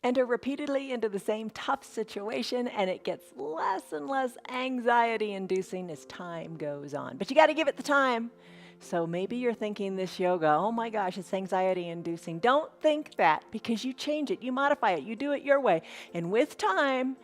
Enter repeatedly into the same tough situation, and it gets less and less anxiety-inducing as time goes on. But you got to give it the time. So maybe you're thinking this yoga, oh my gosh, it's anxiety-inducing. Don't think that, because you change it, you modify it, you do it your way. And with time,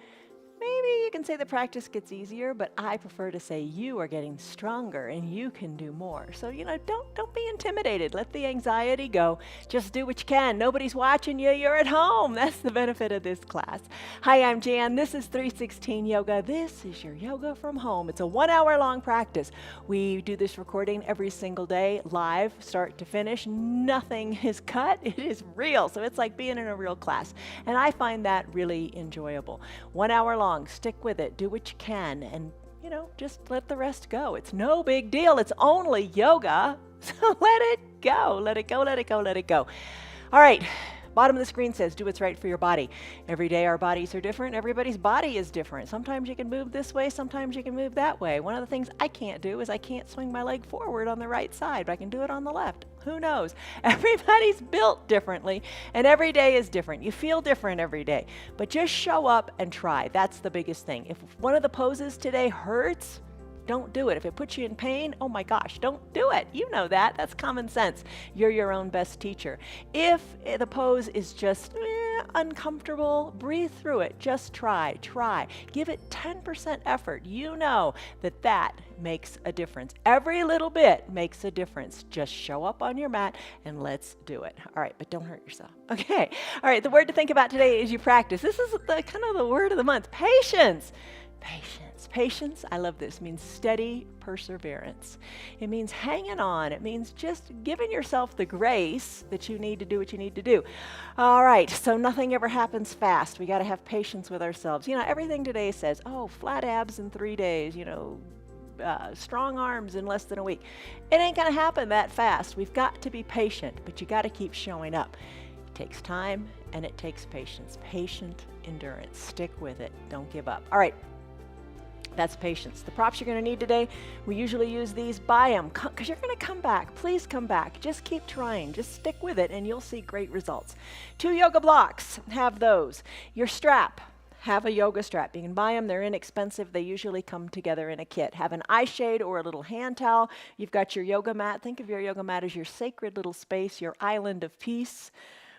maybe you can say the practice gets easier, but I prefer to say you are getting stronger and you can do more. So, don't be intimidated. Let the anxiety go. Just do what you can. Nobody's watching you. You're at home. That's the benefit of this class. Hi, I'm Jan. This is 316 Yoga. This is your yoga from home. It's a 1 hour long practice. We do this recording every single day, live, start to finish. Nothing is cut. It is real. So it's like being in a real class. And I find that really enjoyable. 1 hour long. Stick with it, do what you can, and just let the rest go. It's no big deal. It's only yoga. So let it go. Let it go, let it go, let it go. All right. Bottom of the screen says, do what's right for your body. Every day our bodies are different. Everybody's body is different. Sometimes you can move this way, sometimes you can move that way. One of the things I can't do is I can't swing my leg forward on the right side, but I can do it on the left. Who knows? Everybody's built differently, and every day is different. You feel different every day, but just show up and try. That's the biggest thing. If one of the poses today hurts, don't do it. If it puts you in pain, oh my gosh, don't do it. You know that. That's common sense. You're your own best teacher. If the pose is just uncomfortable, breathe through it. Just try. Give it 10% effort. You know that makes a difference. Every little bit makes a difference. Just show up on your mat and let's do it. All right, but don't hurt yourself. Okay. All right, the word to think about today is you practice. This is the word of the month. Patience. Patience, I love this, means steady perseverance. It means hanging on. It means just giving yourself the grace that you need to do what you need to do. All right, so nothing ever happens fast. We got to have patience with ourselves. Everything today says, oh, flat abs in 3 days, strong arms in less than a week. It ain't going to happen that fast. We've got to be patient, but you got to keep showing up. It takes time and it takes patience. Patient endurance. Stick with it. Don't give up. All right. That's patience. The props you're going to need today, we usually use these. Buy them because you're going to come back. Please come back. Just keep trying. Just stick with it and you'll see great results. 2 yoga blocks. Have those. Your strap. Have a yoga strap. You can buy them. They're inexpensive. They usually come together in a kit. Have an eye shade or a little hand towel. You've got your yoga mat. Think of your yoga mat as your sacred little space, your island of peace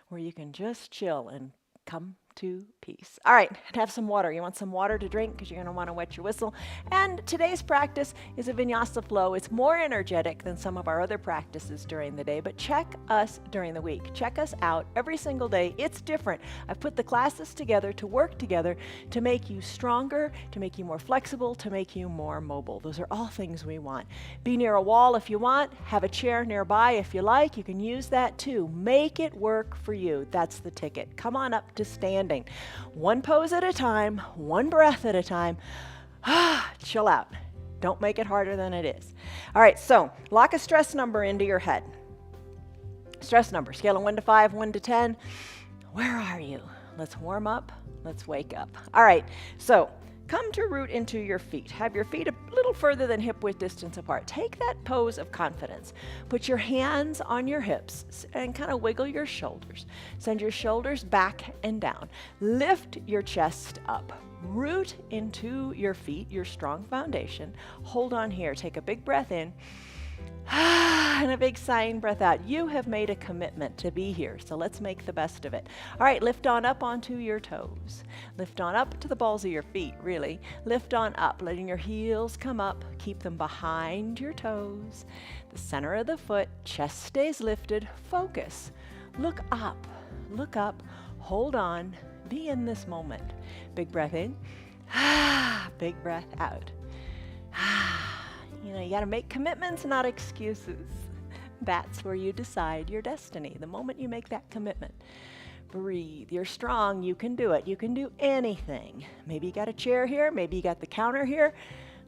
where you can just chill and come to peace. All right, and have some water. You want some water to drink because you're going to want to wet your whistle. And today's practice is a vinyasa flow. It's more energetic than some of our other practices during the day, but check us during the week. Check us out every single day. It's different. I've put the classes together to work together to make you stronger, to make you more flexible, to make you more mobile. Those are all things we want. Be near a wall if you want. Have a chair nearby if you like. You can use that too. Make it work for you. That's the ticket. Come on up to standing. One pose at a time, one breath at a time. Chill out. Don't make it harder than it is. All right, so lock a stress number into your head. Stress number, scale of 1 to 5, 1 to 10. Where are you? Let's warm up. Let's wake up. All right, so come to root into your feet. Have your feet a little further than hip width distance apart. Take that pose of confidence. Put your hands on your hips and kind of wiggle your shoulders. Send your shoulders back and down. Lift your chest up. Root into your feet, your strong foundation. Hold on here. Take a big breath in. And a big sighing breath out. You have made a commitment to be here, so let's make the best of it. All right, lift on up onto your toes. Lift on up to the balls of your feet, really. Lift on up, letting your heels come up. Keep them behind your toes. The center of the foot, chest stays lifted. Focus. Look up. Look up. Hold on. Be in this moment. Big breath in. Big breath out. You got to make commitments, not excuses. That's where you decide your destiny, the moment you make that commitment. Breathe. You're strong. You can do it. You can do anything. Maybe you got a chair here. Maybe you got the counter here.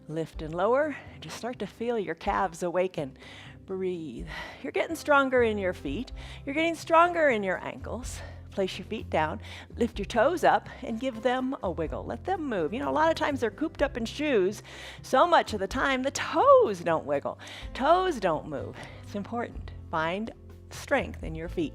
Lift and lower. Just start to feel your calves awaken. Breathe. You're getting stronger in your feet. You're getting stronger in your ankles. Place your feet down, lift your toes up, and give them a wiggle. Let them move. A lot of times they're cooped up in shoes. So much of the time, the toes don't wiggle. Toes don't move. It's important. Find strength in your feet.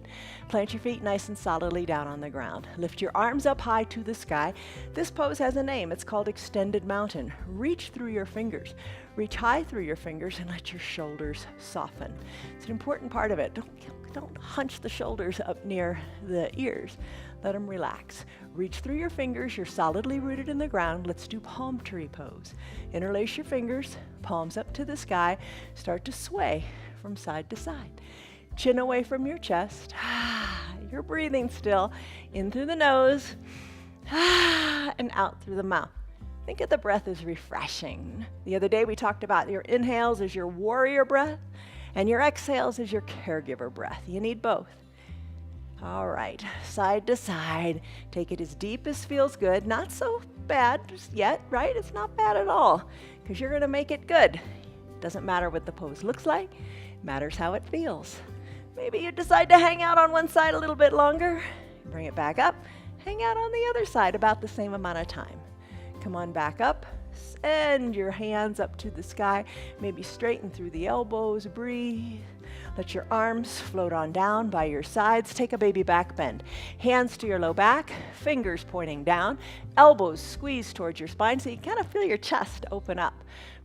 Plant your feet nice and solidly down on the ground. Lift your arms up high to the sky. This pose has a name. It's called extended mountain. Reach through your fingers. Reach high through your fingers and let your shoulders soften. It's an important part of it. Don't hunch the shoulders up near the ears. Let them relax. Reach through your fingers. You're solidly rooted in the ground. Let's do palm tree pose. Interlace your fingers, palms up to the sky. Start to sway from side to side. Chin away from your chest. You're breathing still. In through the nose and out through the mouth. Think of the breath as refreshing. The other day we talked about your inhales as your warrior breath and your exhales as your caregiver breath. You need both. All right, side to side. Take it as deep as feels good. Not so bad just yet, right? It's not bad at all because you're going to make it good. Doesn't matter what the pose looks like. It matters how it feels. Maybe you decide to hang out on one side a little bit longer. Bring it back up. Hang out on the other side about the same amount of time. Come on back up. Send your hands up to the sky. Maybe straighten through the elbows. Breathe. Let your arms float on down by your sides. Take a baby back bend. Hands to your low back, fingers pointing down, elbows squeeze towards your spine so you kind of feel your chest open up.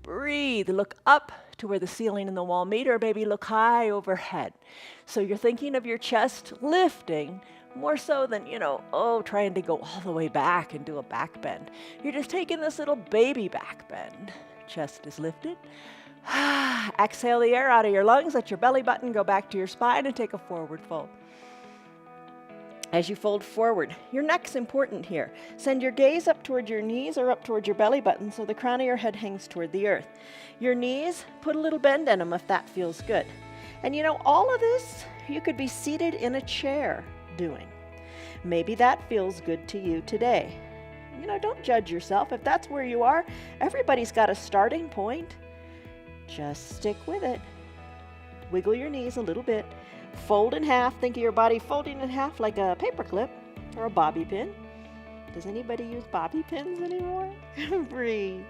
Breathe. Look up to where the ceiling and the wall meet, or maybe look high overhead. So you're thinking of your chest lifting more so than, trying to go all the way back and do a back bend. You're just taking this little baby back bend. Chest is lifted. Exhale the air out of your lungs. Let your belly button go back to your spine and take a forward fold. As you fold forward, your neck's important here. Send your gaze up toward your knees or up toward your belly button so the crown of your head hangs toward the earth. Your knees, put a little bend in them if that feels good. And all of this, you could be seated in a chair doing. Maybe that feels good to you today. Don't judge yourself. If that's where you are, everybody's got a starting point. Just stick with it. Wiggle your knees a little bit. Fold in half. Think of your body folding in half like a paper clip or a bobby pin. Does anybody use bobby pins anymore? Breathe.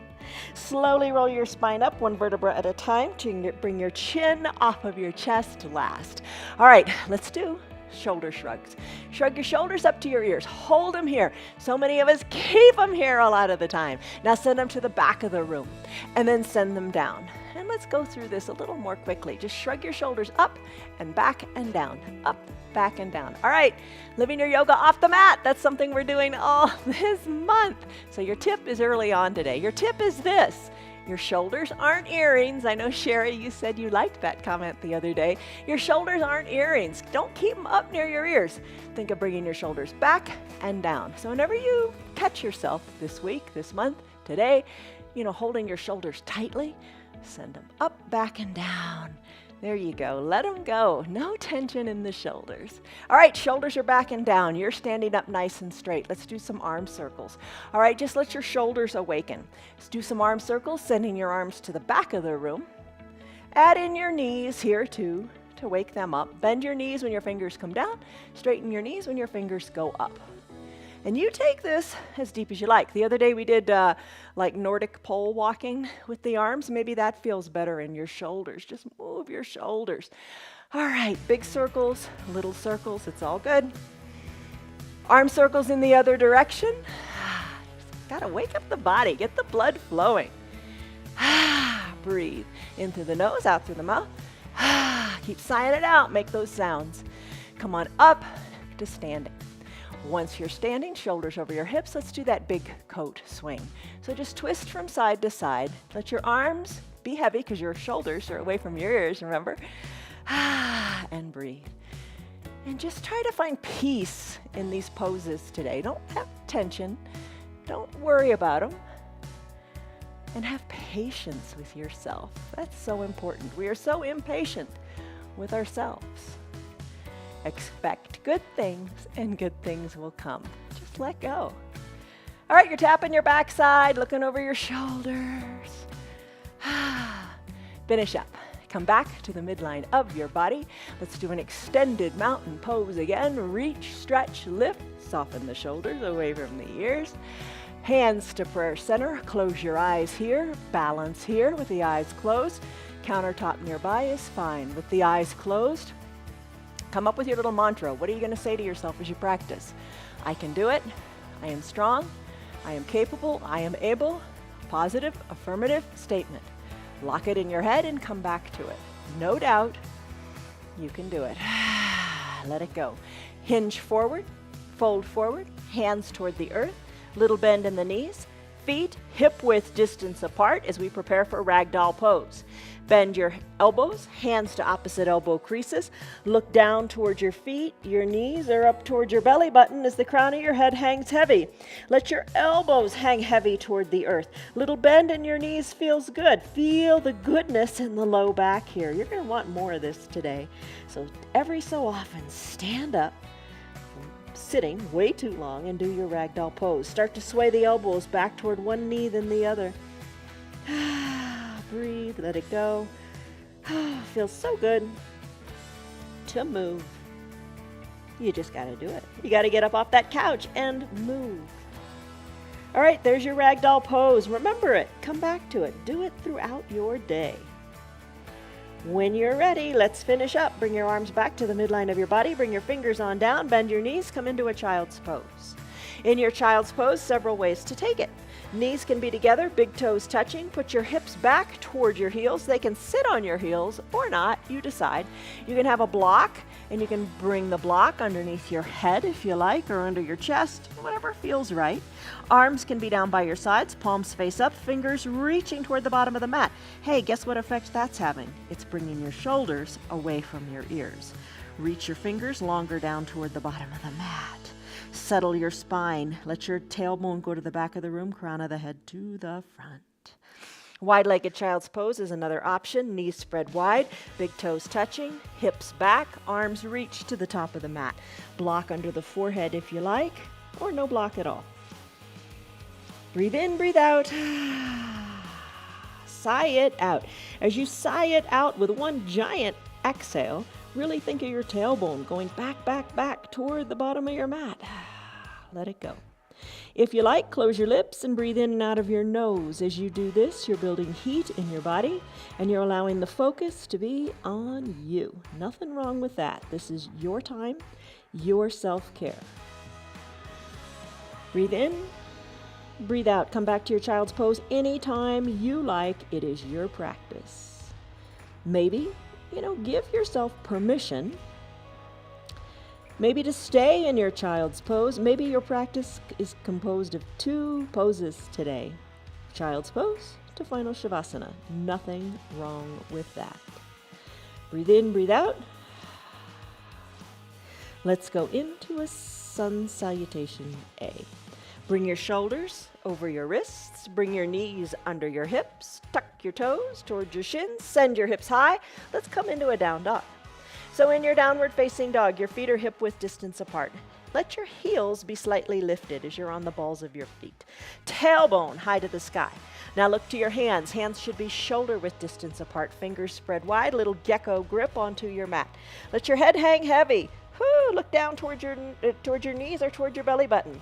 Slowly roll your spine up one vertebra at a time to bring your chin off of your chest last. All right, let's do shoulder shrugs. Shrug your shoulders up to your ears. Hold them here. So many of us keep them here a lot of the time. Now send them to the back of the room and then send them down. And let's go through this a little more quickly. Just shrug your shoulders up and back and down. Up, back and down. All right, living your yoga off the mat. That's something we're doing all this month. So your tip is early on today. Your tip is this. Your shoulders aren't earrings. I know, Sherry, you said you liked that comment the other day. Your shoulders aren't earrings. Don't keep them up near your ears. Think of bringing your shoulders back and down. So whenever you catch yourself this week, this month, today, holding your shoulders tightly, send them up, back, and down. There you go. Let them go. No tension in the shoulders. All right, shoulders are back and down. You're standing up nice and straight. Let's do some arm circles. All right, just let your shoulders awaken. Let's do some arm circles, sending your arms to the back of the room. Add in your knees here too to wake them up. Bend your knees when your fingers come down. Straighten your knees when your fingers go up. And you take this as deep as you like. The other day we did like Nordic pole walking with the arms. Maybe that feels better in your shoulders. Just move your shoulders. All right, big circles, little circles, it's all good. Arm circles in the other direction. Just gotta wake up the body, get the blood flowing. Breathe in through the nose, out through the mouth. Keep sighing it out, make those sounds. Come on up to standing. Once you're standing, shoulders over your hips, let's do that big coat swing. So just twist from side to side. Let your arms be heavy because your shoulders are away from your ears, remember? And breathe. And just try to find peace in these poses today. Don't have tension. Don't worry about them. And have patience with yourself. That's so important. We are so impatient with ourselves. Expect good things and good things will come. Just let go. All right, you're tapping your backside, looking over your shoulders. Finish up. Come back to the midline of your body. Let's do an extended mountain pose again. Reach, stretch, lift, soften the shoulders away from the ears. Hands to prayer center. Close your eyes here. Balance here with the eyes closed. Countertop nearby is fine with the eyes closed. Come up with your little mantra. What are you going to say to yourself as you practice? I can do it. I am strong. I am capable. I am able. Positive, affirmative statement. Lock it in your head and come back to it. No doubt, you can do it. Let it go. Hinge forward, fold forward, hands toward the earth, little bend in the knees, feet hip width distance apart as we prepare for ragdoll pose. Bend your elbows, hands to opposite elbow creases. Look down towards your feet. Your knees are up towards your belly button as the crown of your head hangs heavy. Let your elbows hang heavy toward the earth. Little bend in your knees feels good. Feel the goodness in the low back here. You're going to want more of this today. So every so often, stand up, sitting way too long, and do your ragdoll pose. Start to sway the elbows back toward one knee then the other. Breathe, let it go. Feels so good to move. You just got to do it. You got to get up off that couch and move. All right, there's your ragdoll pose. Remember it. Come back to it. Do it throughout your day. When you're ready, let's finish up. Bring your arms back to the midline of your body. Bring your fingers on down. Bend your knees. Come into a child's pose. In your child's pose, several ways to take it. Knees can be together, big toes touching. Put your hips back toward your heels. They can sit on your heels or not, you decide. You can have a block, and you can bring the block underneath your head if you like, or under your chest, whatever feels right. Arms can be down by your sides, palms face up, fingers reaching toward the bottom of the mat. Hey, guess what effect that's having? It's bringing your shoulders away from your ears. Reach your fingers longer down toward the bottom of the mat. Settle your spine. Let your tailbone go to the back of the room, crown of the head to the front. Wide-legged child's pose is another option. Knees spread wide, big toes touching, hips back, arms reach to the top of the mat. Block under the forehead if you like, or no block at all. Breathe in, breathe out. Sigh it out. As you sigh it out with one giant exhale, really think of your tailbone going back, back, back toward the bottom of your mat. Let it go. If you like, close your lips and breathe in and out of your nose. As you do this, you're building heat in your body and you're allowing the focus to be on you. Nothing wrong with that. This is your time, your self-care. Breathe in, breathe out. Come back to your child's pose anytime you like. It is your practice. Maybe give yourself permission, maybe to stay in your child's pose. Maybe your practice is composed of 2 poses today. Child's pose to final shavasana. Nothing wrong with that. Breathe in, breathe out. Let's go into a sun salutation A. Bring your shoulders over your wrists. Bring your knees under your hips. Tuck your toes towards your shins. Send your hips high. Let's come into a down dog. So in your downward facing dog, your feet are hip width distance apart. Let your heels be slightly lifted as you're on the balls of your feet. Tailbone high to the sky. Now look to your hands. Hands should be shoulder width distance apart. Fingers spread wide. Little gecko grip onto your mat. Let your head hang heavy. Look down towards your knees or toward your belly button.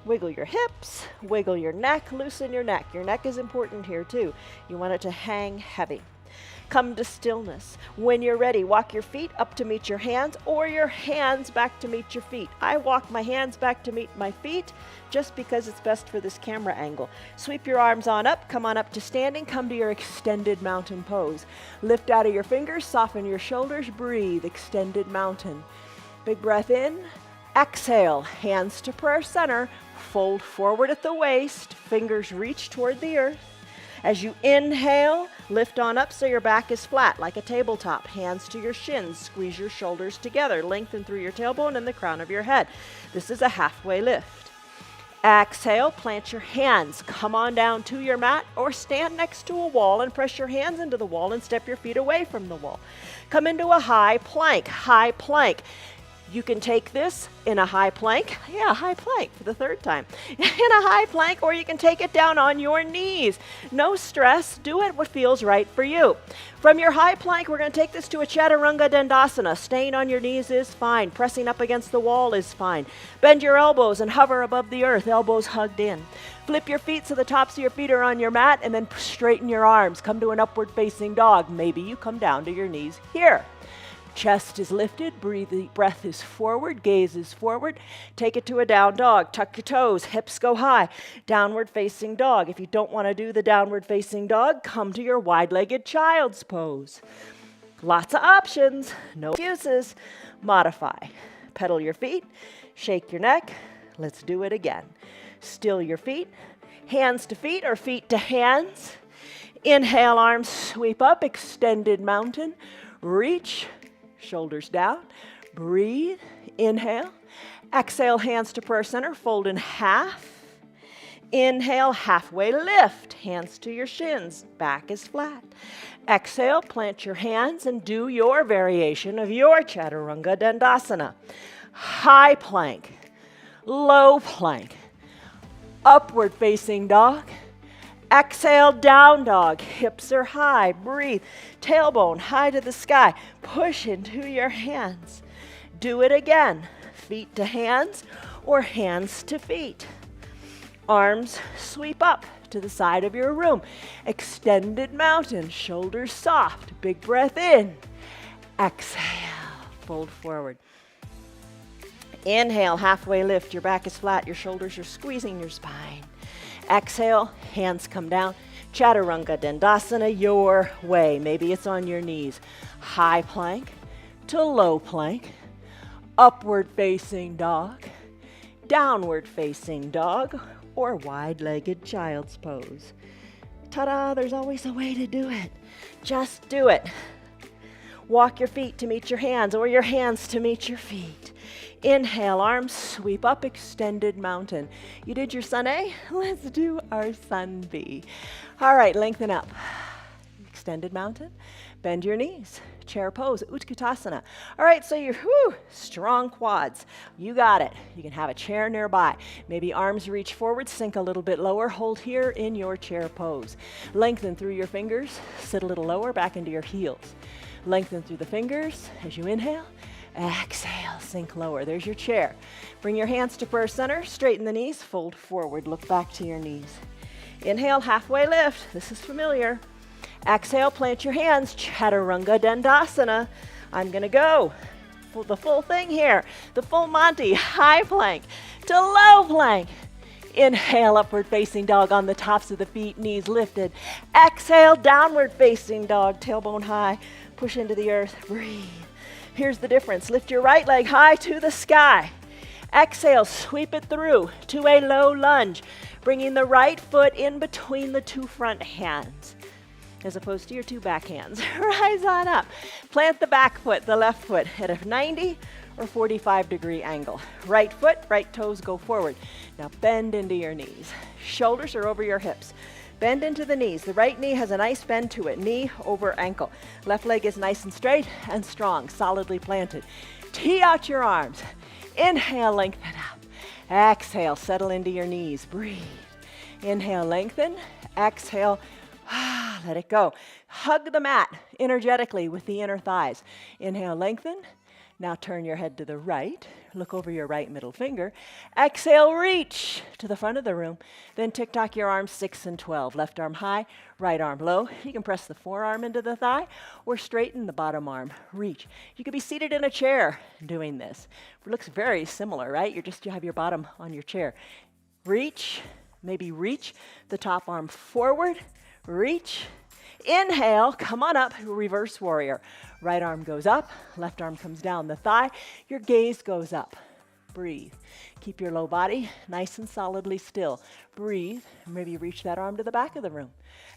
Wiggle your hips, wiggle your neck, loosen your neck. Your neck is important here too. You want it to hang heavy. Come to stillness. When you're ready, walk your feet up to meet your hands or your hands back to meet your feet. I walk my hands back to meet my feet just because it's best for this camera angle. Sweep your arms on up, come on up to standing, come to your extended mountain pose. Lift out of your fingers, soften your shoulders, breathe, extended mountain. Big breath in, exhale, hands to prayer center, fold forward at the waist, fingers reach toward the earth. As you inhale, lift on up so your back is flat like a tabletop. Hands to your shins, squeeze your shoulders together, lengthen through your tailbone and the crown of your head. This is a halfway lift. Exhale, plant your hands, come on down to your mat or stand next to a wall and press your hands into the wall and step your feet away from the wall. Come into a high plank, high plank. You can take this in a high plank. Yeah, high plank for the 3rd time. In a high plank, or you can take it down on your knees. No stress. Do it what feels right for you. From your high plank, we're going to take this to a chaturanga dandasana. Staying on your knees is fine. Pressing up against the wall is fine. Bend your elbows and hover above the earth, elbows hugged in. Flip your feet so the tops of your feet are on your mat, and then straighten your arms. Come to an upward facing dog. Maybe you come down to your knees here. Chest is lifted, breath is forward, gaze is forward. Take it to a down dog. Tuck your toes, hips go high. Downward facing dog. If you don't want to do the downward facing dog, come to your wide-legged child's pose. Lots of options, no excuses. Modify. Pedal your feet, shake your neck. Let's do it again. Still your feet, hands to feet or feet to hands. Inhale, arms sweep up, extended mountain. Reach, shoulders down. Breathe, inhale. Exhale, hands to prayer center, fold in half. Inhale, halfway lift, hands to your shins, back is flat. Exhale, plant your hands and do your variation of your Chaturanga Dandasana. High plank, low plank, upward facing dog. Exhale, down dog, hips are high, breathe, tailbone high to the sky, push into your hands. Do it again, feet to hands or hands to feet. Arms sweep up to the side of your room. Extended mountain, shoulders soft, big breath in. Exhale, fold forward. Inhale, halfway lift, your back is flat, your shoulders are squeezing your spine. Exhale, hands come down. Chaturanga Dandasana, your way. Maybe it's on your knees. High plank to low plank. Upward facing dog. Downward facing dog. Or wide-legged child's pose. Ta-da, there's always a way to do it. Just do it. Walk your feet to meet your hands or your hands to meet your feet. Inhale, arms sweep up, extended mountain. You did your sun A? Let's do our sun B. All right, lengthen up. Extended mountain. Bend your knees. Chair pose, Utkatasana. All right, so you're strong quads. You got it. You can have a chair nearby. Maybe arms reach forward, sink a little bit lower. Hold here in your chair pose. Lengthen through your fingers. Sit a little lower, back into your heels. Lengthen through the fingers as you inhale. Exhale, sink lower. There's your chair. Bring your hands to prayer center. Straighten the knees. Fold forward. Look back to your knees. Inhale, halfway lift. This is familiar. Exhale, plant your hands, Chaturanga Dandasana. I'm gonna go for the full thing here, the full Monty, high plank to low plank. Inhale, upward facing dog on the tops of the feet, knees lifted. Exhale, downward facing dog, tailbone high, push into the earth, breathe. Here's the difference, lift your right leg high to the sky. Exhale, sweep it through to a low lunge, bringing the right foot in between the two front hands, as opposed to your two back hands. Rise on up. Plant the back foot, the left foot, at a 90 or 45-degree angle. Right foot, right toes go forward. Now bend into your knees. Shoulders are over your hips. Bend into the knees. The right knee has a nice bend to it. Knee over ankle. Left leg is nice and straight and strong, solidly planted. Tee out your arms. Inhale, lengthen up. Exhale, settle into your knees. Breathe. Inhale, lengthen. Exhale, let it go. Hug the mat energetically with the inner thighs. Inhale, lengthen. Now turn your head to the right. Look over your right middle finger. Exhale, reach to the front of the room. Then tick-tock your arms 6 and 12. Left arm high, right arm low. You can press the forearm into the thigh or straighten the bottom arm. Reach. You could be seated in a chair doing this. It looks very similar, right? You have your bottom on your chair. Reach. Maybe reach the top arm forward. Reach. Inhale, come on up, reverse warrior. Right arm goes up, left arm comes down the thigh. Your gaze goes up. Breathe. Keep your low body nice and solidly still. Breathe. Maybe reach that arm to the back of the room.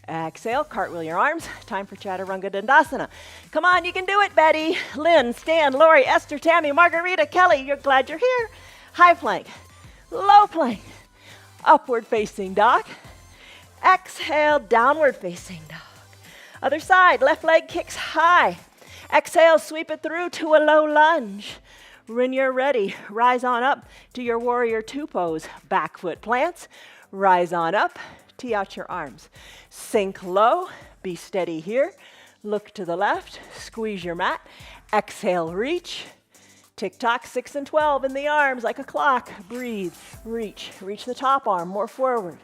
Exhale, cartwheel your arms. Time for Chaturanga Dandasana. Come on, you can do it, Betty, Lynn, Stan, Lori, Esther, Tammy, Margarita, Kelly. You're glad you're here. High plank, low plank, upward facing dog. Exhale, downward facing dog. Other side, left leg kicks high. Exhale, sweep it through to a low lunge. When you're ready, rise on up to your warrior two pose. Back foot plants, rise on up, tee out your arms. Sink low, be steady here. Look to the left, squeeze your mat. Exhale, reach. Tick-tock 6 and 12 in the arms like a clock. Breathe, reach the top arm more forward.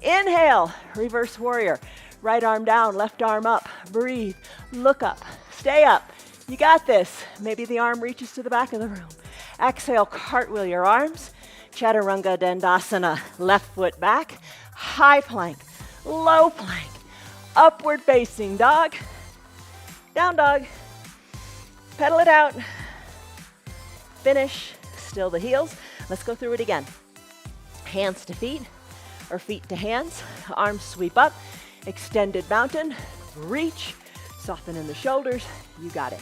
Inhale, reverse warrior. Right arm down, left arm up. Breathe, look up, stay up. You got this. Maybe the arm reaches to the back of the room. Exhale, cartwheel your arms. Chaturanga Dandasana, left foot back. High plank, low plank, upward facing dog. Down dog. Pedal it out. Finish. Still the heels. Let's go through it again. Hands to feet or feet to hands. Arms sweep up. Extended mountain. Reach. Soften in the shoulders. You got it.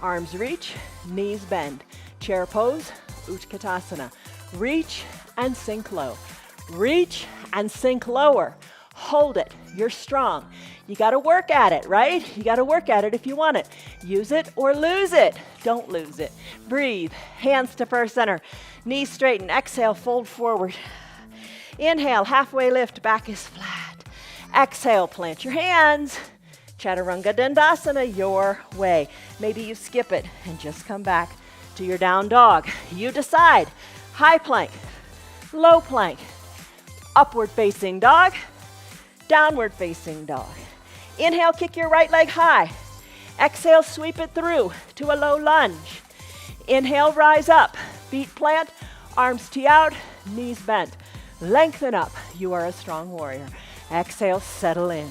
Arms reach. Knees bend. Chair pose. Utkatasana. Reach and sink low. Reach and sink lower. Hold it. You're strong. You got to work at it, right? You got to work at it if you want it. Use it or lose it. Don't lose it. Breathe. Hands to first center. Knees straighten. Exhale, fold forward. Inhale, halfway lift. Back is flat. Exhale, plant your hands. Chaturanga Dandasana, your way. Maybe you skip it and just come back to your down dog. You decide. High plank, low plank, upward facing dog, downward facing dog. Inhale, kick your right leg high. Exhale, sweep it through to a low lunge. Inhale, rise up. Feet plant, arms tee out, knees bent. Lengthen up. You are a strong warrior. Exhale, settle in.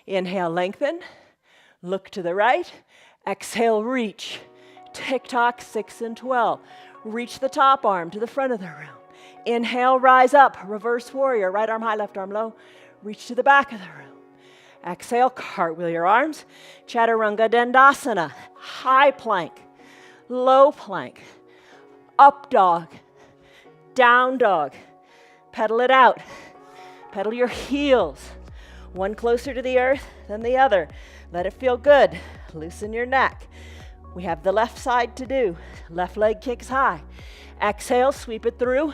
Inhale, lengthen. Look to the right. Exhale, reach. Tick-tock, 6 and 12. Reach the top arm to the front of the room. Inhale, rise up. Reverse warrior. Right arm high, left arm low. Reach to the back of the room. Exhale, cartwheel your arms. Chaturanga Dandasana. High plank, low plank, up dog, down dog. Pedal it out. Pedal your heels. One closer to the earth than the other. Let it feel good. Loosen your neck. We have the left side to do. Left leg kicks high. Exhale, sweep it through.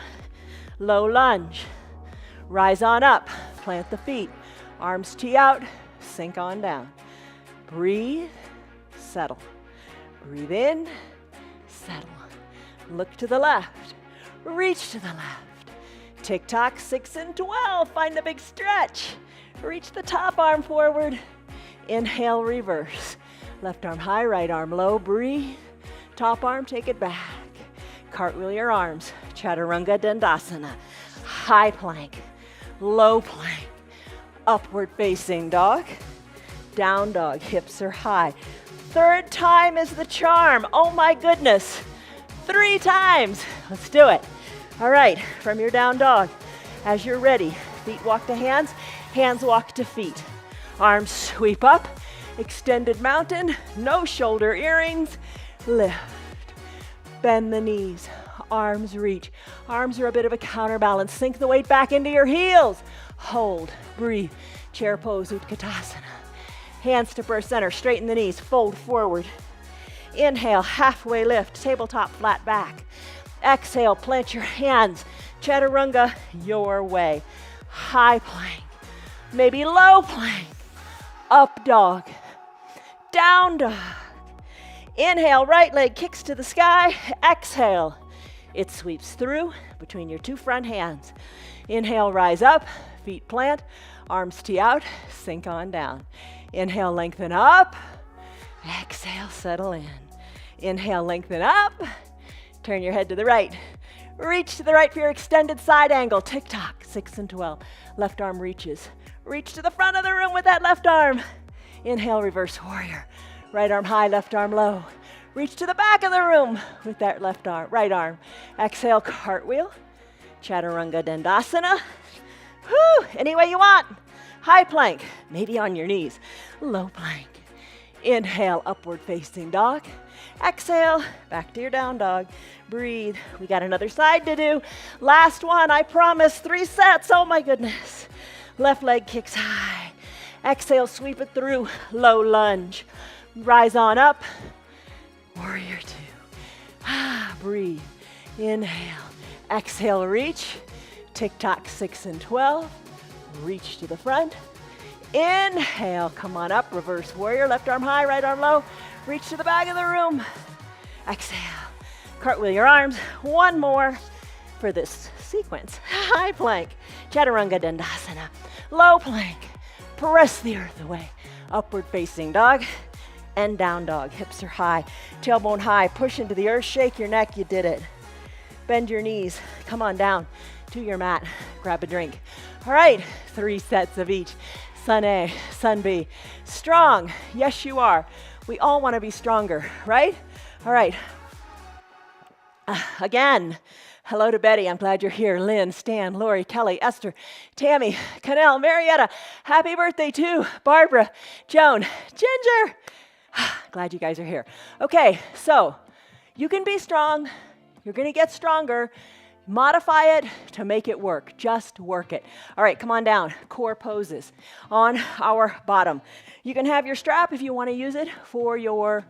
Low lunge. Rise on up. Plant the feet. Arms tee out. Sink on down. Breathe. Settle. Breathe in. Settle. Look to the left. Reach to the left. Tick-tock, 6 and 12. Find the big stretch. Reach the top arm forward. Inhale, reverse. Left arm high, right arm low. Breathe. Top arm, take it back. Cartwheel your arms. Chaturanga Dandasana. High plank, low plank, upward facing dog, down dog. Hips are high. Third time is the charm. Oh my goodness. 3 times. Let's do it. All right, from your down dog. As you're ready, feet walk to hands, hands walk to feet. Arms sweep up, extended mountain, no shoulder earrings, lift. Bend the knees, arms reach. Arms are a bit of a counterbalance. Sink the weight back into your heels. Hold, breathe. Chair pose, Utkatasana. Hands to first center, straighten the knees, fold forward. Inhale, halfway lift, tabletop flat back. Exhale, plant your hands. Chaturanga, your way. High plank, maybe low plank. Up dog, down dog. Inhale, right leg kicks to the sky. Exhale, it sweeps through between your 2 front hands. Inhale, rise up, feet plant, arms tee out, sink on down. Inhale, lengthen up. Exhale, settle in. Inhale, lengthen up. Turn your head to the right. Reach to the right for your extended side angle. Tick-tock, 6 and 12. Left arm reaches. Reach to the front of the room with that left arm. Inhale, reverse warrior. Right arm high, left arm low. Reach to the back of the room with that left arm, right arm. Exhale, cartwheel. Chaturanga Dandasana. Whew, any way you want. High plank, maybe on your knees. Low plank. Inhale, upward facing dog. Exhale, back to your down dog. Breathe. We got another side to do. Last one, I promise. 3 sets. Oh my goodness. Left leg kicks high. Exhale, sweep it through. Low lunge. Rise on up. Warrior 2. Breathe. Inhale. Exhale, reach. Tick-tock, 6 and 12. Reach to the front. Inhale, come on up. Reverse warrior. Left arm high, right arm low. Reach to the back of the room. Exhale. Cartwheel your arms. One more for this sequence. High plank. Chaturanga Dandasana. Low plank. Press the earth away. Upward facing dog. and down dog. Hips are high, tailbone high, push into the earth, shake your neck, you did it. Bend your knees, come on down to your mat, grab a drink. All right, 3 sets of each. Sun A, Sun B. Strong, yes you are. We all want to be stronger, right? All right. Again, hello to Betty, I'm glad you're here. Lynn, Stan, Lori, Kelly, Esther, Tammy, Canel, Marietta. Happy birthday to Barbara, Joan, Ginger. Glad you guys are here. Okay, so you can be strong. You're going to get stronger. Modify it to make it work. Just work it. All right, come on down. Core poses on our bottom. You can have your strap if you want to use it for your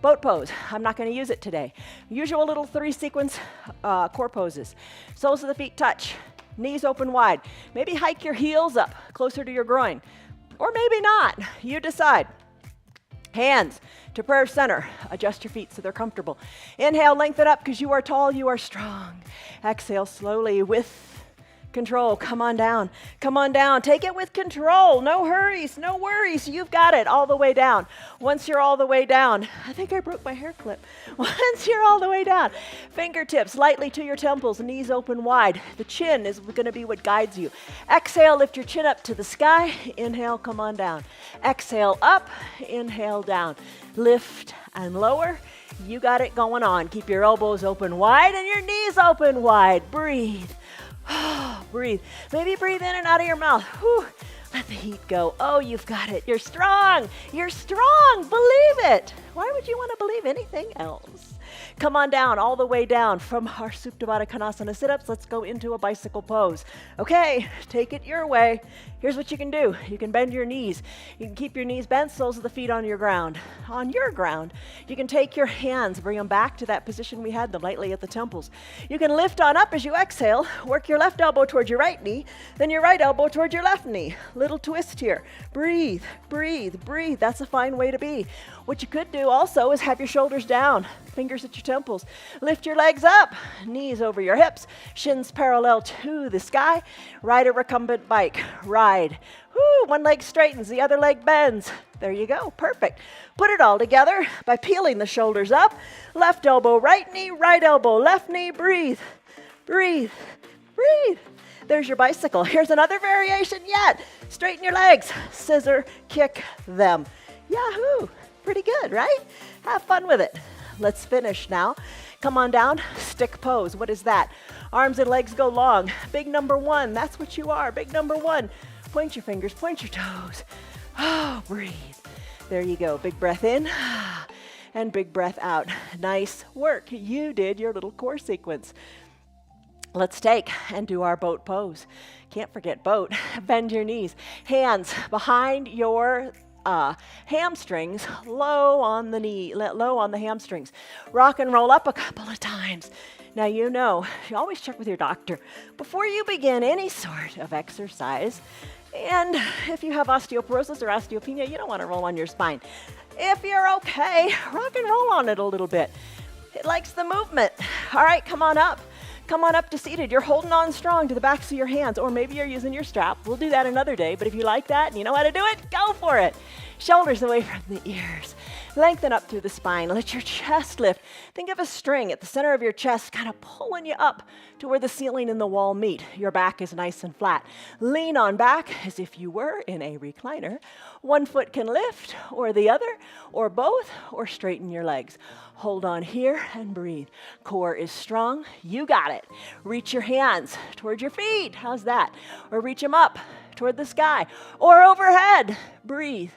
boat pose. I'm not going to use it today. Usual little 3-sequence core poses. Soles of the feet touch. Knees open wide. Maybe hike your heels up closer to your groin. Or maybe not. You decide. Hands to prayer center. Adjust your feet so they're comfortable. Inhale, lengthen up because you are tall, you are strong. Exhale slowly with control. Come on down. Come on down. Take it with control. No hurries, no worries. You've got it all the way down. Once you're all the way down, I think I broke my hair clip. Once you're all the way down, fingertips lightly to your temples, knees open wide. The chin is going to be what guides you. Exhale, lift your chin up to the sky. Inhale, come on down. Exhale up, inhale down. Lift and lower. You got it going on. Keep your elbows open wide and your knees open wide. Breathe. Breathe. Maybe breathe in and out of your mouth. Whew. Let the heat go. Oh, you've got it. You're strong. You're strong. Believe it. Why would you want to believe anything else? Come on down, all the way down from our Supta Baddha Konasana sit-ups. Let's go into a bicycle pose. Okay, take it your way. Here's what you can do. You can bend your knees. You can keep your knees bent, soles of the feet on your ground. On your ground. You can take your hands, bring them back to that position we had them, lightly at the temples. You can lift on up as you exhale. Work your left elbow towards your right knee, then your right elbow towards your left knee. Little twist here. Breathe, breathe, breathe. That's a fine way to be. What you could do also is have your shoulders down, fingers at your temples. Lift your legs up, knees over your hips, shins parallel to the sky. Ride a recumbent bike. Ride. Woo, one leg straightens, the other leg bends. There you go, perfect. Put it all together by peeling the shoulders up. Left elbow, right knee, right elbow, left knee. Breathe, breathe, breathe. There's your bicycle. Here's another variation yet. Straighten your legs, scissor kick them. Yahoo! Pretty good, right? Have fun with it. Let's finish now. Come on down, stick pose. What is that? Arms and legs go long. Big number 1, that's what you are. Big number 1. Point your fingers, point your toes. Oh, breathe. There you go. Big breath in and big breath out. Nice work. You did your little core sequence. Let's take and do our boat pose. Can't forget boat. Bend your knees. Hands behind your hamstrings, low on the knee, low on the hamstrings. Rock and roll up a couple of times. Now you know, you always check with your doctor before you begin any sort of exercise. And if you have osteoporosis or osteopenia, you don't want to roll on your spine. If you're okay, rock and roll on it a little bit. It likes the movement. All right, come on up. Come on up to seated. You're holding on strong to the backs of your hands, or maybe you're using your strap. We'll do that another day, but if you like that and you know how to do it, go for it. Shoulders away from the ears. Lengthen up through the spine. Let your chest lift. Think of a string at the center of your chest, kind of pulling you up to where the ceiling and the wall meet. Your back is nice and flat. Lean on back as if you were in a recliner. One foot can lift, or the other, or both, or straighten your legs. Hold on here and breathe. Core is strong. You got it. Reach your hands toward your feet. How's that? Or reach them up toward the sky or overhead. Breathe.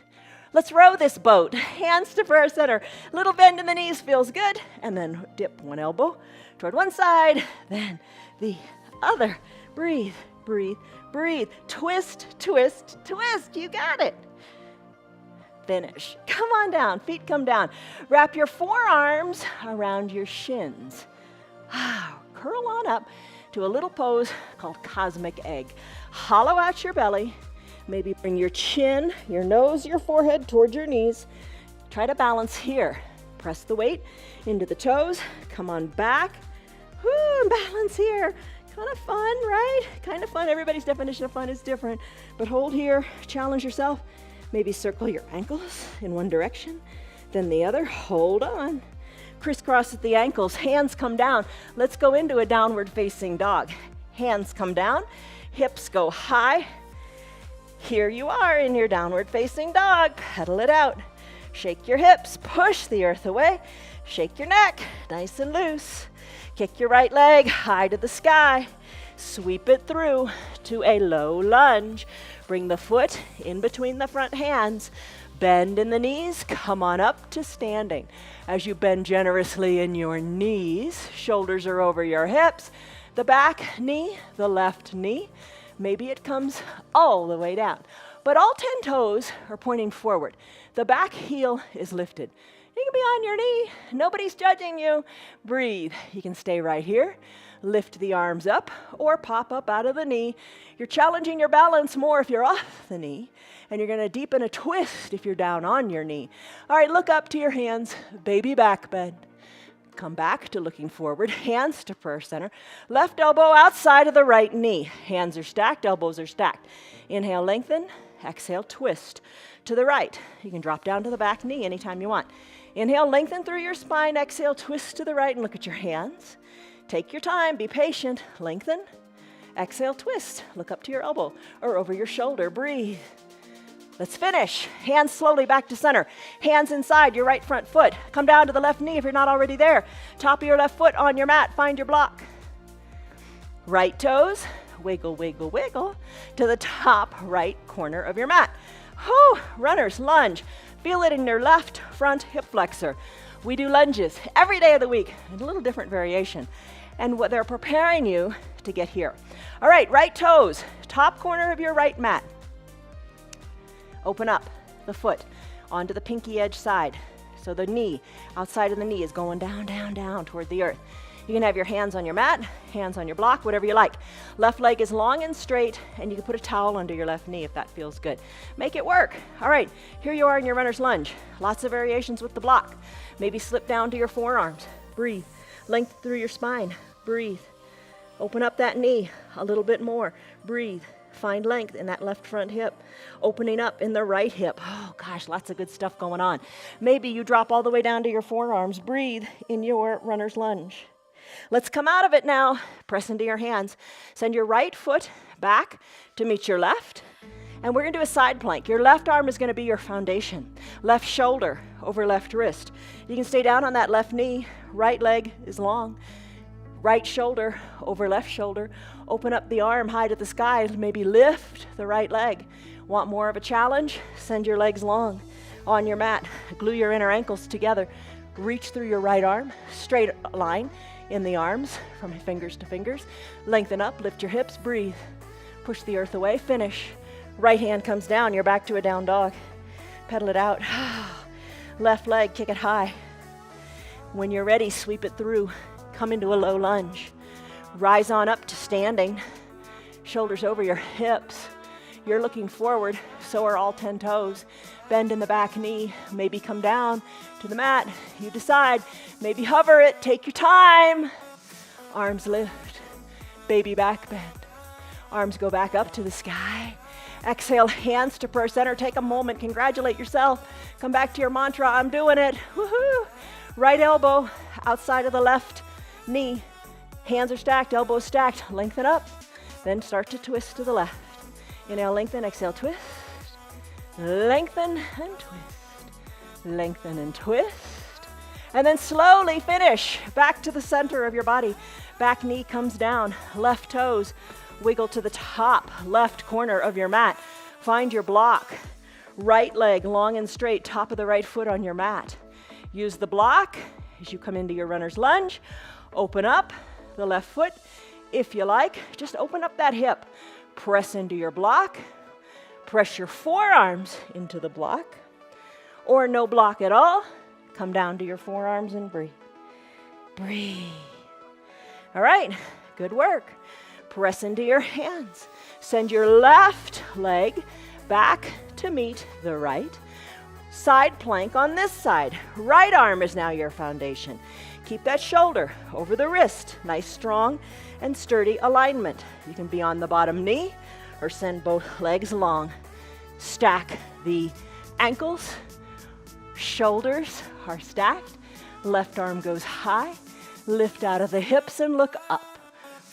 Let's row this boat. Hands to prayer center. Little bend in the knees feels good. And then dip one elbow toward one side, then the other. Breathe, breathe, breathe. Twist, twist, twist. You got it. Finish. Come on down. Feet come down. Wrap your forearms around your shins. Curl on up to a little pose called cosmic egg. Hollow out your belly. Maybe bring your chin, your nose, your forehead towards your knees. Try to balance here. Press the weight into the toes. Come on back. Woo, balance here. Kind of fun, right? Kind of fun. Everybody's definition of fun is different. But hold here. Challenge yourself. Maybe circle your ankles in one direction. then the other, hold on. Crisscross at the ankles, hands come down. Let's go into a downward facing dog. Hands come down, hips go high. Here you are in your downward facing dog. Pedal it out. Shake your hips, push the earth away. Shake your neck, nice and loose. Kick your right leg high to the sky. Sweep it through to a low lunge. Bring the foot in between the front hands. Bend in the knees, come on up to standing. As you bend generously in your knees, shoulders are over your hips. The back knee, the left knee, maybe it comes all the way down. But all 10 toes are pointing forward. The back heel is lifted. You can be on your knee. Nobody's judging you. Breathe. You can stay right here. Lift the arms up or pop up out of the knee. You're challenging your balance more if you're off the knee. And you're going to deepen a twist if you're down on your knee. All right, look up to your hands. Baby back bend. Come back to looking forward. Hands to prayer center. Left elbow outside of the right knee. Hands are stacked, elbows are stacked. Inhale, lengthen. Exhale, twist to the right. You can drop down to the back knee anytime you want. Inhale, lengthen through your spine. Exhale, twist to the right and look at your hands. Take your time, be patient. Lengthen. Exhale, twist. Look up to your elbow or over your shoulder. Breathe. Let's finish. Hands slowly back to center. Hands inside your right front foot. Come down to the left knee if you're not already there. Top of your left foot on your mat. Find your block. Right toes. Wiggle, wiggle, wiggle to the top right corner of your mat. Whew, runners lunge. Feel it in your left front hip flexor. We do lunges every day of the week in a little different variation. And what they're preparing you to get here. All right, right toes, top corner of your right mat. Open up the foot onto the pinky edge side. So the knee, outside of the knee is going down, down, down toward the earth. You can have your hands on your mat, hands on your block, whatever you like. Left leg is long and straight, and you can put a towel under your left knee if that feels good. Make it work. All right, here you are in your runner's lunge. Lots of variations with the block. Maybe slip down to your forearms. Breathe. Length through your spine. Breathe. Open up that knee a little bit more. Breathe. Find length in that left front hip. Opening up in the right hip. Oh gosh, lots of good stuff going on. Maybe you drop all the way down to your forearms. Breathe in your runner's lunge. Let's come out of it now. Press into your hands. Send your right foot back to meet your left. And we're going to do a side plank. Your left arm is going to be your foundation. Left shoulder over left wrist. You can stay down on that left knee. Right leg is long. Right shoulder over left shoulder. Open up the arm high to the sky. Maybe lift the right leg. Want more of a challenge? Send your legs long on your mat. Glue your inner ankles together. Reach through your right arm. Straight line in the arms from fingers to fingers. Lengthen up, lift your hips, breathe. Push the earth away, finish. Right hand comes down, you're back to a down dog. Pedal it out. Left leg, kick it high. When you're ready, sweep it through. Come into a low lunge. Rise on up to standing. Shoulders over your hips. You're looking forward, so are all 10 toes. Bend in the back knee, maybe come down to the mat. You decide, maybe hover it, take your time. Arms lift, baby back bend. Arms go back up to the sky. Exhale, hands to prayer center. Take a moment, congratulate yourself. Come back to your mantra, I'm doing it. Woohoo! Right elbow outside of the left knee. Hands are stacked, elbows stacked. Lengthen up, then start to twist to the left. Inhale, lengthen, exhale, twist. Lengthen and twist. Lengthen and twist. And then slowly finish back to the center of your body. Back knee comes down. Left toes wiggle to the top left corner of your mat. Find your block. Right leg long and straight, top of the right foot on your mat. Use the block as you come into your runner's lunge. Open up the left foot. If you like, just open up that hip. Press into your block. Press your forearms into the block. Or no block at all. Come down to your forearms and breathe. Breathe. All right, good work. Press into your hands. Send your left leg back to meet the right. Side plank on this side. Right arm is now your foundation. Keep that shoulder over the wrist. Nice, strong, and sturdy alignment. You can be on the bottom knee or send both legs long. Stack the ankles. Shoulders are stacked. Left arm goes high. Lift out of the hips and look up.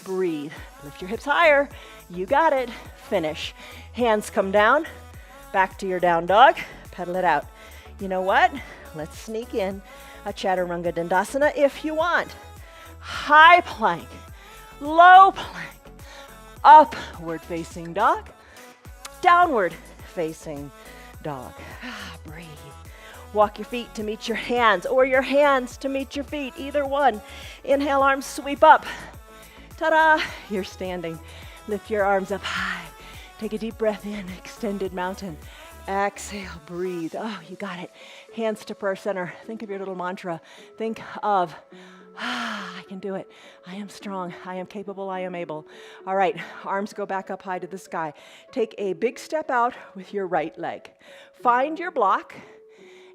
Breathe. Lift your hips higher. You got it. Finish. Hands come down. Back to your down dog. Pedal it out. You know what? Let's sneak in a Chaturanga Dandasana if you want. High plank. Low plank. Upward facing dog. Downward facing dog. Breathe. Walk your feet to meet your hands or your hands to meet your feet, either one. Inhale, arms sweep up. Ta-da, you're standing. Lift your arms up high. Take a deep breath in, extended mountain. Exhale, breathe. Oh, you got it. Hands to prayer center. Think of your little mantra. Think of, I can do it. I am strong. I am capable. I am able. All right, arms go back up high to the sky. Take a big step out with your right leg. Find your block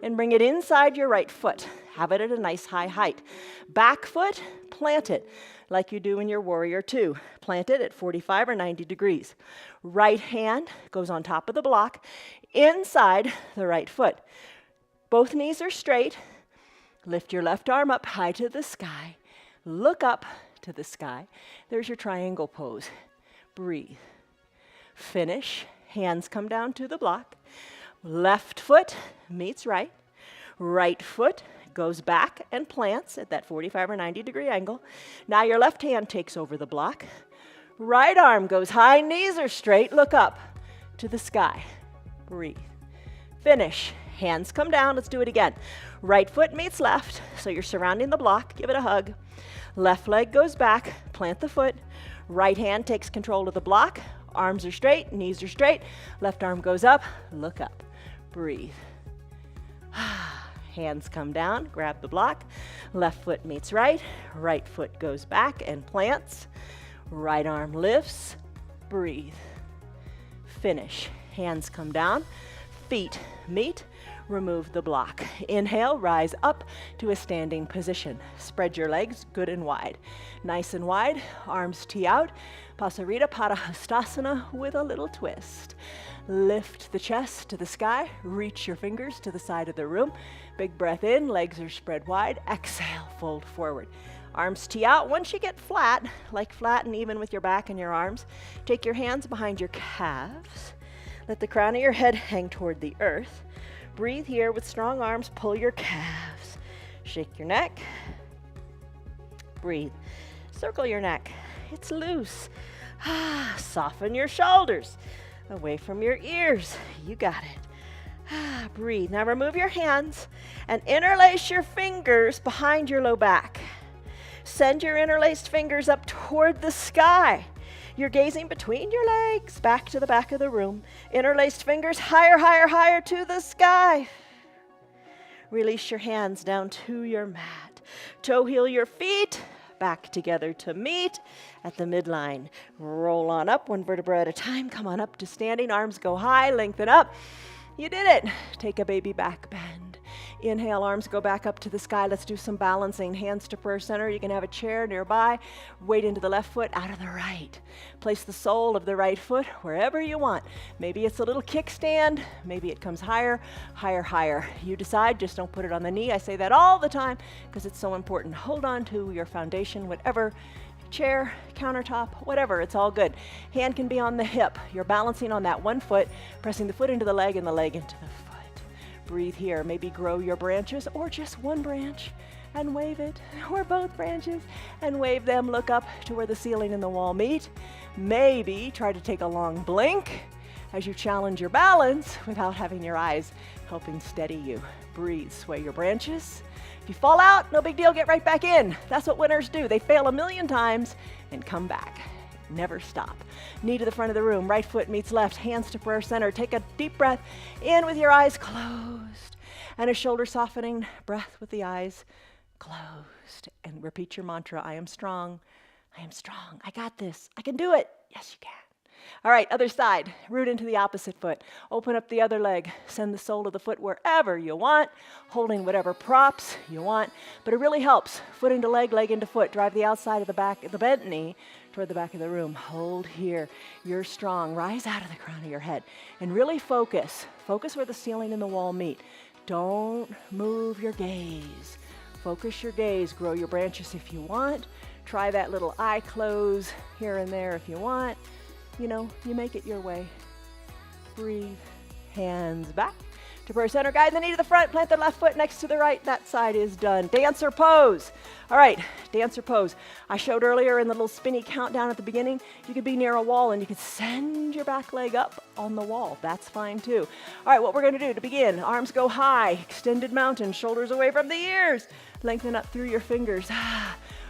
and bring it inside your right foot. Have it at a nice high height. Back foot, plant it like you do in your warrior two. Plant it at 45 or 90 degrees. Right hand goes on top of the block, inside the right foot. Both knees are straight. Lift your left arm up high to the sky. Look up to the sky. There's your triangle pose. Breathe. Finish. Hands come down to the block. Left foot meets right. Right foot goes back and plants at that 45 or 90 degree angle. Now your left hand takes over the block. Right arm goes high, knees are straight. Look up to the sky. Breathe. Finish. Hands come down. Let's do it again. Right foot meets left, so you're surrounding the block. Give it a hug. Left leg goes back. Plant the foot. Right hand takes control of the block. Arms are straight, knees are straight. Left arm goes up. Look up. Breathe. Hands come down, grab the block. Left foot meets right. Right foot goes back and plants. Right arm lifts. Breathe. Finish. Hands come down. Feet meet. Remove the block. Inhale, rise up to a standing position. Spread your legs good and wide. Nice and wide. Arms tee out. Pasarita Padahastasana with a little twist. Lift the chest to the sky. Reach your fingers to the side of the room. Big breath in. Legs are spread wide. Exhale, fold forward. Arms tee out. Once you get flat, like flat and even with your back and your arms, take your hands behind your calves. Let the crown of your head hang toward the earth. Breathe here with strong arms. Pull your calves. Shake your neck. Breathe. Circle your neck. It's loose. Soften your shoulders. Away from your ears. You got it. Breathe. Now remove your hands and interlace your fingers behind your low back. Send your interlaced fingers up toward the sky. You're gazing between your legs, back to the back of the room. Interlaced fingers higher, higher, higher to the sky. Release your hands down to your mat. Toe heel your feet back together to meet at the midline. Roll on up one vertebra at a time. Come on up to standing. Arms go high, lengthen up. You did it. Take a baby back bend. Inhale, arms go back up to the sky. Let's do some balancing. Hands to prayer center. You can have a chair nearby. Weight into the left foot, out of the right. Place the sole of the right foot wherever you want. Maybe it's a little kickstand. Maybe it comes higher, higher, higher. You decide. Just don't put it on the knee. I say that all the time because it's so important. Hold on to your foundation, whatever. Chair, countertop, whatever, it's all good. Hand can be on the hip. You're balancing on that one foot, pressing the foot into the leg and the leg into the foot. Breathe here. Maybe grow your branches or just one branch and wave it, or both branches and wave them. Look up to where the ceiling and the wall meet. Maybe try to take a long blink as you challenge your balance without having your eyes helping steady you. Breathe, sway your branches. If you fall out, no big deal, get right back in. That's what winners do. They fail a million times and come back. Never stop. Knee to the front of the room, right foot meets left, hands to prayer center. Take a deep breath in with your eyes closed and a shoulder softening breath with the eyes closed. And repeat your mantra, I am strong, I am strong, I got this, I can do it. Yes, you can. All right, other side, root into the opposite foot. Open up the other leg. Send the sole of the foot wherever you want, holding whatever props you want. But it really helps. Foot into leg, leg into foot. Drive the outside of the back, the bent knee toward the back of the room. Hold here. You're strong. Rise out of the crown of your head and really focus. Focus where the ceiling and the wall meet. Don't move your gaze. Focus your gaze. Grow your branches if you want. Try that little eye close here and there if you want. You know, you make it your way. Breathe. Hands back to prayer center. Guide the knee to the front. Plant the left foot next to the right. That side is done. Dancer pose. All right, dancer pose. I showed earlier in the little spinny countdown at the beginning, you could be near a wall and you could send your back leg up on the wall. That's fine too. All right, what we're going to do to begin, arms go high, extended mountain, shoulders away from the ears. Lengthen up through your fingers.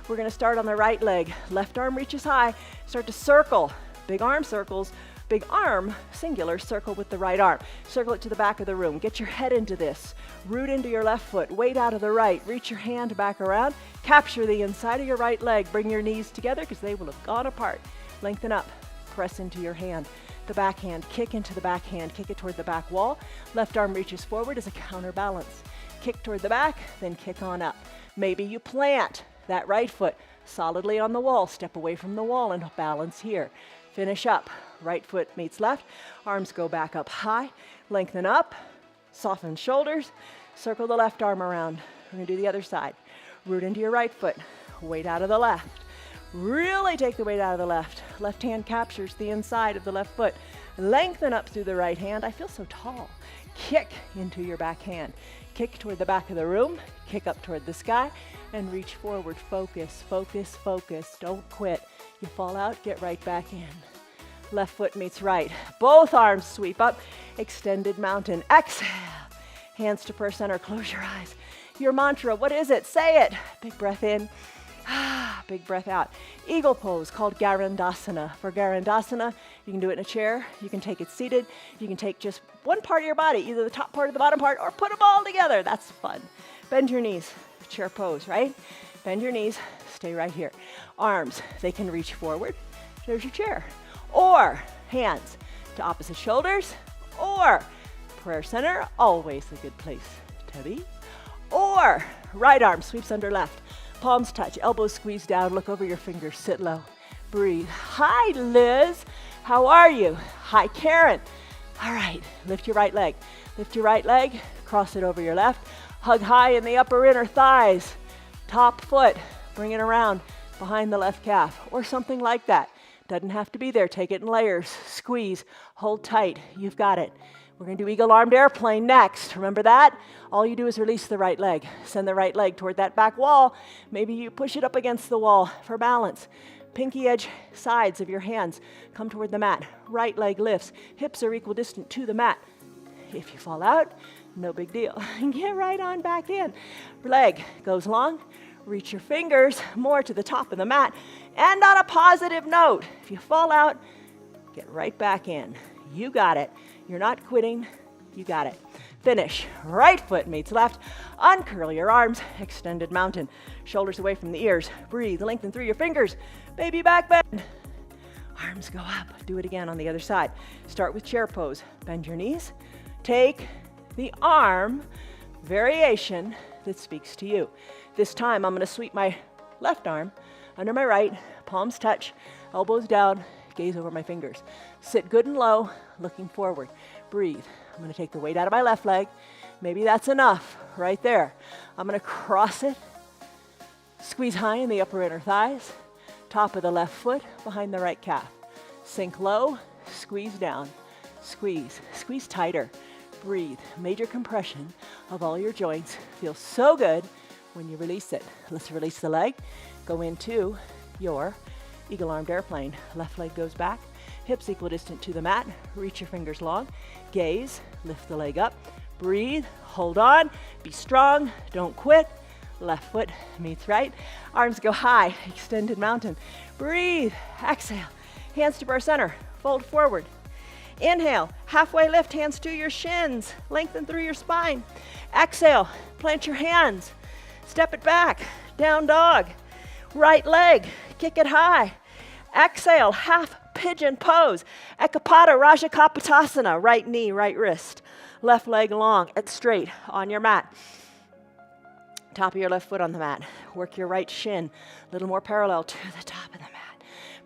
We're going to start on the right leg. Left arm reaches high. Start to circle. Big arm circles. Big arm, singular, circle with the right arm. Circle it to the back of the room. Get your head into this. Root into your left foot. Weight out of the right. Reach your hand back around. Capture the inside of your right leg. Bring your knees together because they will have gone apart. Lengthen up. Press into your hand. The back hand. Kick into the back hand. Kick it toward the back wall. Left arm reaches forward as a counterbalance. Kick toward the back, then kick on up. Maybe you plant that right foot solidly on the wall. Step away from the wall and balance here. Finish up. Right foot meets left. Arms go back up high. Lengthen up. Soften shoulders. Circle the left arm around. We're going to do the other side. Root into your right foot. Weight out of the left. Really take the weight out of the left. Left hand captures the inside of the left foot. Lengthen up through the right hand. I feel so tall. Kick into your back hand. Kick toward the back of the room. Kick up toward the sky. And reach forward. Focus, focus, focus. Don't quit. You fall out, get right back in. Left foot meets right. Both arms sweep up. Extended mountain. Exhale. Hands to prayer center. Close your eyes. Your mantra, what is it? Say it. Big breath in. Big breath out. Eagle pose called Garandasana. For Garandasana, you can do it in a chair. You can take it seated. You can take just one part of your body, either the top part or the bottom part, or put them all together. That's fun. Bend your knees. Chair pose, right? Bend your knees. Stay right here. Arms, they can reach forward. There's your chair. Or hands to opposite shoulders. Or prayer center, always a good place to be. Or right arm sweeps under left. Palms touch, elbows squeeze down, look over your fingers, sit low. Breathe. Hi, Liz. How are you? Hi, Karen. All right, lift your right leg. Lift your right leg, cross it over your left. Hug high in the upper inner thighs. Top foot, bring it around behind the left calf or something like that. Doesn't have to be there. Take it in layers. Squeeze. Hold tight. You've got it. We're going to do eagle-armed airplane next. Remember that? All you do is release the right leg. Send the right leg toward that back wall. Maybe you push it up against the wall for balance. Pinky edge sides of your hands come toward the mat. Right leg lifts. Hips are equidistant to the mat. If you fall out, no big deal. Get right on back in. Leg goes long. Reach your fingers more to the top of the mat. And on a positive note, if you fall out, get right back in. You got it. You're not quitting. You got it. Finish. Right foot meets left. Uncurl your arms. Extended mountain. Shoulders away from the ears. Breathe. Lengthen through your fingers. Baby back bend. Arms go up. Do it again on the other side. Start with chair pose. Bend your knees. Take the arm variation that speaks to you. This time I'm going to sweep my left arm under my right, palms touch, elbows down, gaze over my fingers. Sit good and low, looking forward. Breathe. I'm going to take the weight out of my left leg. Maybe that's enough right there. I'm going to cross it, squeeze high in the upper inner thighs, top of the left foot behind the right calf. Sink low, squeeze down, squeeze, squeeze tighter. Breathe. Major compression of all your joints. Feels so good when you release it. Let's release the leg. Go into your eagle-armed airplane. Left leg goes back. Hips equidistant to the mat. Reach your fingers long. Gaze. Lift the leg up. Breathe. Hold on. Be strong. Don't quit. Left foot meets right. Arms go high. Extended mountain. Breathe. Exhale. Hands to prayer center. Fold forward. Inhale, halfway lift, hands to your shins. Lengthen through your spine. Exhale, plant your hands. Step it back, down dog. Right leg, kick it high. Exhale, half pigeon pose. Ekapada Raja Kapotasana, right knee, right wrist. Left leg long and straight on your mat. Top of your left foot on the mat. Work your right shin, a little more parallel to the top of the mat.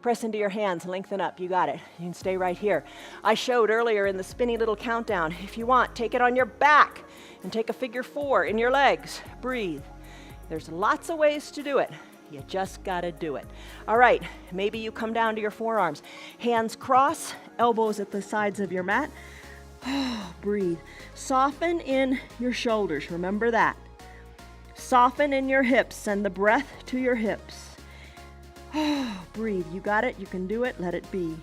Press into your hands, lengthen up, you got it. You can stay right here. I showed earlier in the spinny little countdown, if you want, take it on your back. and take a figure 4 in your legs. Breathe. There's lots of ways to do it. You just gotta do it. All right, maybe you come down to your forearms. Hands cross, elbows at the sides of your mat. Breathe. Soften in your shoulders, remember that. Soften in your hips, send the breath to your hips. Breathe, you got it, you can do it, let it be.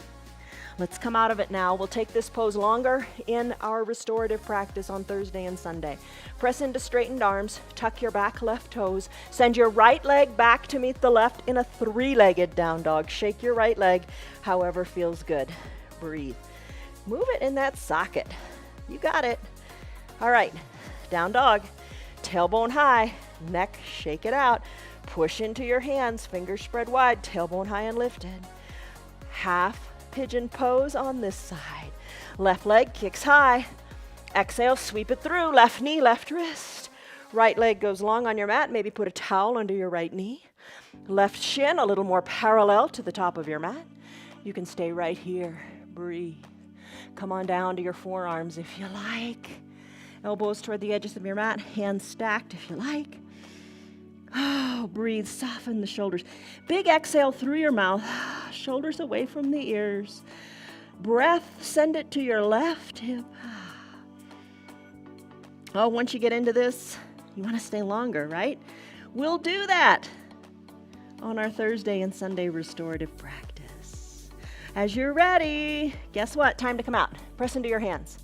Let's come out of it now. We'll take this pose longer in our restorative practice on Thursday and Sunday. Press into straightened arms, tuck your back left toes, send your right leg back to meet the left in a 3-legged down dog. Shake your right leg, however feels good. Breathe. Move it in that socket. You got it. All right, down dog. Tailbone high, neck, shake it out. Push into your hands, fingers spread wide, tailbone high and lifted. Half pigeon pose on this side. Left leg kicks high. Exhale, sweep it through. Left knee, left wrist. Right leg goes long on your mat. Maybe put a towel under your right knee. Left shin a little more parallel to the top of your mat. You can stay right here. Breathe. Come on down to your forearms if you like. Elbows toward the edges of your mat. Hands stacked if you like. Oh, breathe, soften the shoulders. Big exhale through your mouth, shoulders away from the ears. Breath, send it to your left hip. Oh, once you get into this, you want to stay longer, right? We'll do that on our Thursday and Sunday restorative practice. As you're ready, guess what? Time to come out. Press into your hands.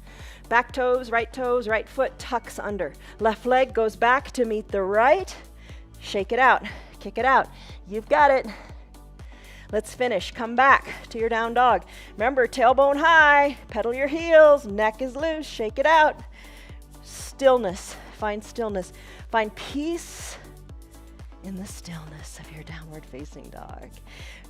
Back toes, right foot tucks under. Left leg goes back to meet the right. Shake it out, kick it out. You've got it. Let's finish. Come back to your down dog. Remember, tailbone high, pedal your heels, neck is loose, shake it out. Stillness, find stillness. Find peace in the stillness of your downward facing dog.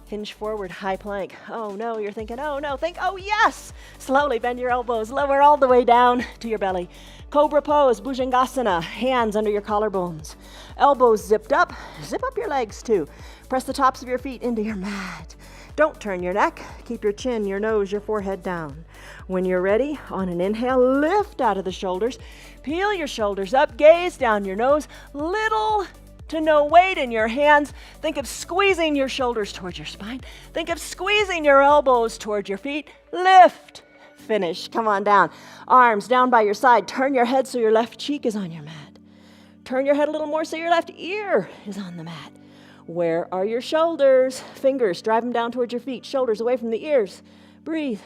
Hinge forward, high plank. Oh no, you're thinking, oh no, think, oh yes. Slowly bend your elbows, lower all the way down to your belly. Cobra pose, Bhujangasana, hands under your collarbones. Elbows zipped up, zip up your legs too. Press the tops of your feet into your mat. Don't turn your neck, keep your chin, your nose, your forehead down. When you're ready, on an inhale, lift out of the shoulders, peel your shoulders up, gaze down your nose, little to no weight in your hands. Think of squeezing your shoulders towards your spine. Think of squeezing your elbows towards your feet. Lift. Finish. Come on down. Arms down by your side. Turn your head so your left cheek is on your mat. Turn your head a little more so your left ear is on the mat. Where are your shoulders? Fingers, drive them down towards your feet. Shoulders away from the ears. Breathe.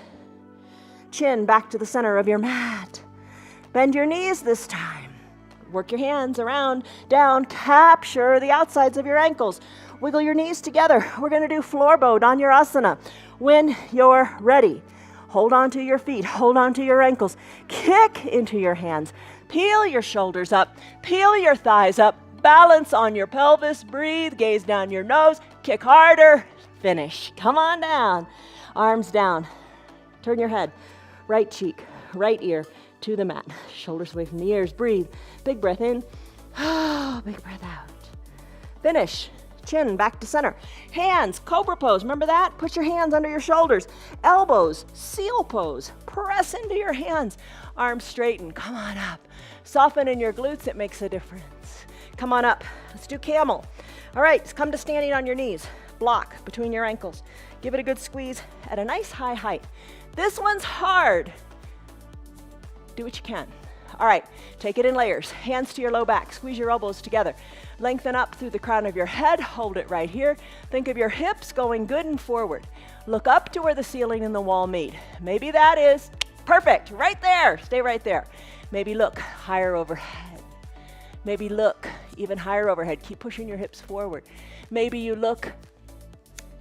Chin back to the center of your mat. Bend your knees this time. Work your hands around, down, capture the outsides of your ankles. Wiggle your knees together. We're going to do floor bow, Dhanurasana. When you're ready, hold on to your feet, hold on to your ankles, kick into your hands, peel your shoulders up, peel your thighs up, balance on your pelvis, breathe, gaze down your nose, kick harder, finish. Come on down, arms down, turn your head, right cheek, right ear, to the mat. Shoulders away from the ears. Breathe. Big breath in. Big breath out. Finish. Chin back to center. Hands, cobra pose. Remember that? Put your hands under your shoulders. Elbows, seal pose. Press into your hands. Arms straighten. Come on up. Soften in your glutes. It makes a difference. Come on up. Let's do camel. All right, come to standing on your knees. Block between your ankles. Give it a good squeeze at a nice high height. This one's hard. Do what you can. All right, take it in layers. Hands to your low back. Squeeze your elbows together. Lengthen up through the crown of your head. Hold it right here. Think of your hips going good and forward. Look up to where the ceiling and the wall meet. Maybe that is perfect. Right there. Stay right there. Maybe look higher overhead. Maybe look even higher overhead. Keep pushing your hips forward. Maybe you look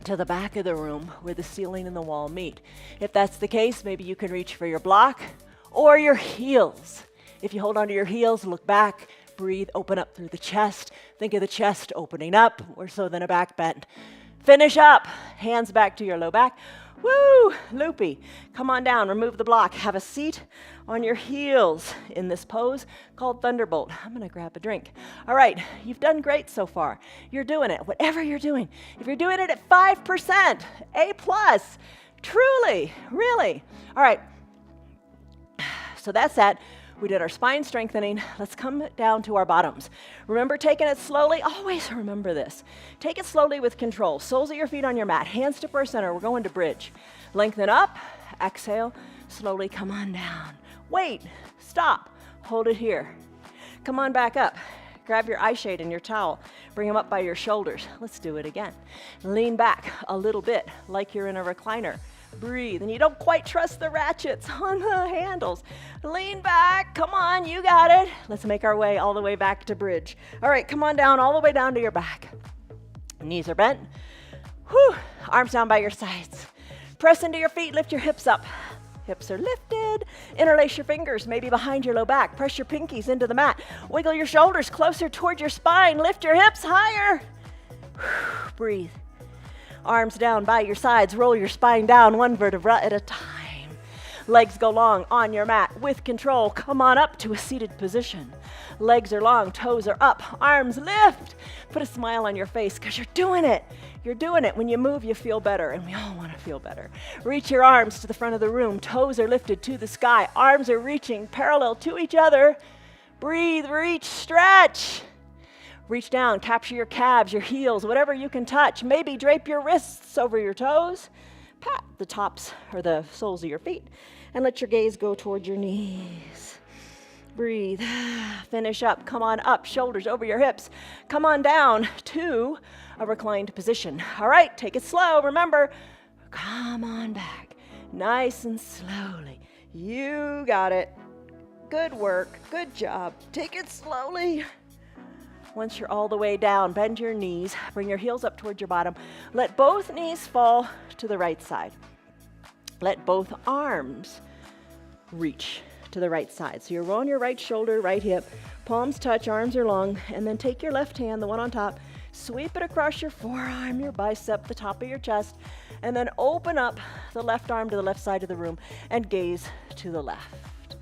to the back of the room where the ceiling and the wall meet. If that's the case, maybe you can reach for your block or your heels. If you hold onto your heels, look back, breathe, open up through the chest. Think of the chest opening up, or so then a back bend. Finish up, hands back to your low back. Woo, loopy. Come on down, remove the block. Have a seat on your heels in this pose called Thunderbolt. I'm gonna grab a drink. All right, you've done great so far. You're doing it, whatever you're doing. If you're doing it at 5%, A+, truly, really. All right, so that's that. We did our spine strengthening. Let's come down to our bottoms. Remember taking it slowly? Always remember this. Take it slowly with control. Soles of your feet on your mat. Hands to our center. We're going to bridge. Lengthen up. Exhale. Slowly come on down. Wait. Stop. Hold it here. Come on back up. Grab your eye shade and your towel. Bring them up by your shoulders. Let's do it again. Lean back a little bit like you're in a recliner. Breathe, and you don't quite trust the ratchets on the handles. Lean back, come on, you got it. Let's make our way all the way back to bridge. All right, come on down, all the way down to your back. Knees are bent. Whew, arms down by your sides. Press into your feet, lift your hips up. Hips are lifted. Interlace your fingers, maybe behind your low back. Press your pinkies into the mat. Wiggle your shoulders closer toward your spine. Lift your hips higher. Whew, breathe. Arms down by your sides. Roll your spine down one vertebra at a time. Legs go long on your mat with control. Come on up to a seated position. Legs are long, toes are up, arms lift. Put a smile on your face because you're doing it. You're doing it. When you move, you feel better, and we all want to feel better. Reach your arms to the front of the room. Toes are lifted to the sky. Arms are reaching parallel to each other. Breathe, reach, stretch. Reach down, capture your calves, your heels, whatever you can touch. Maybe drape your wrists over your toes. Pat the tops or the soles of your feet, and let your gaze go toward your knees. Breathe. Finish up. Come on up, shoulders over your hips. Come on down to a reclined position. All right, take it slow. Remember, come on back. Nice and slowly. You got it. Good work. Good job. Take it slowly. Once you're all the way down, bend your knees, bring your heels up toward your bottom. Let both knees fall to the right side. Let both arms reach to the right side. So you're on your right shoulder, right hip, palms touch, arms are long, and then take your left hand, the one on top, sweep it across your forearm, your bicep, the top of your chest, and then open up the left arm to the left side of the room and gaze to the left.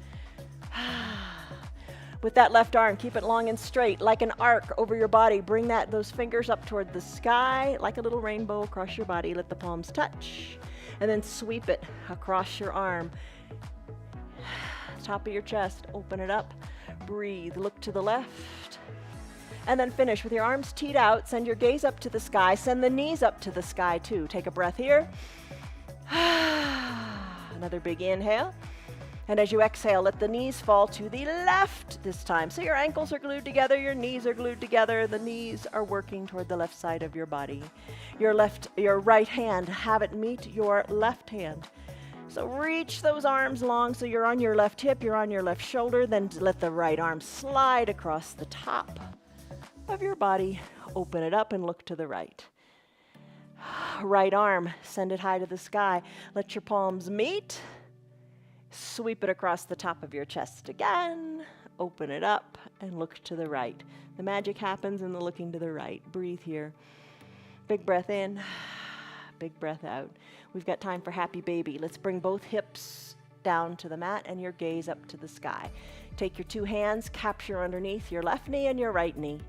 With that left arm, keep it long and straight, like an arc over your body. Bring those fingers up toward the sky, like a little rainbow across your body. Let the palms touch, and then sweep it across your arm. Top of your chest, open it up. Breathe, look to the left. And then finish with your arms teed out. Send your gaze up to the sky. Send the knees up to the sky too. Take a breath here. Another big inhale. And as you exhale, let the knees fall to the left this time. So your ankles are glued together, your knees are glued together, the knees are working toward the left side of your body. Your right hand, have it meet your left hand. So reach those arms long so you're on your left hip, you're on your left shoulder, then let the right arm slide across the top of your body. Open it up and look to the right. Right arm, send it high to the sky. Let your palms meet. Sweep it across the top of your chest again. Open it up and look to the right. The magic happens in the looking to the right. Breathe here. Big breath in, big breath out. We've got time for happy baby. Let's bring both hips down to the mat and your gaze up to the sky. Take your two hands, capture underneath your left knee and your right knee.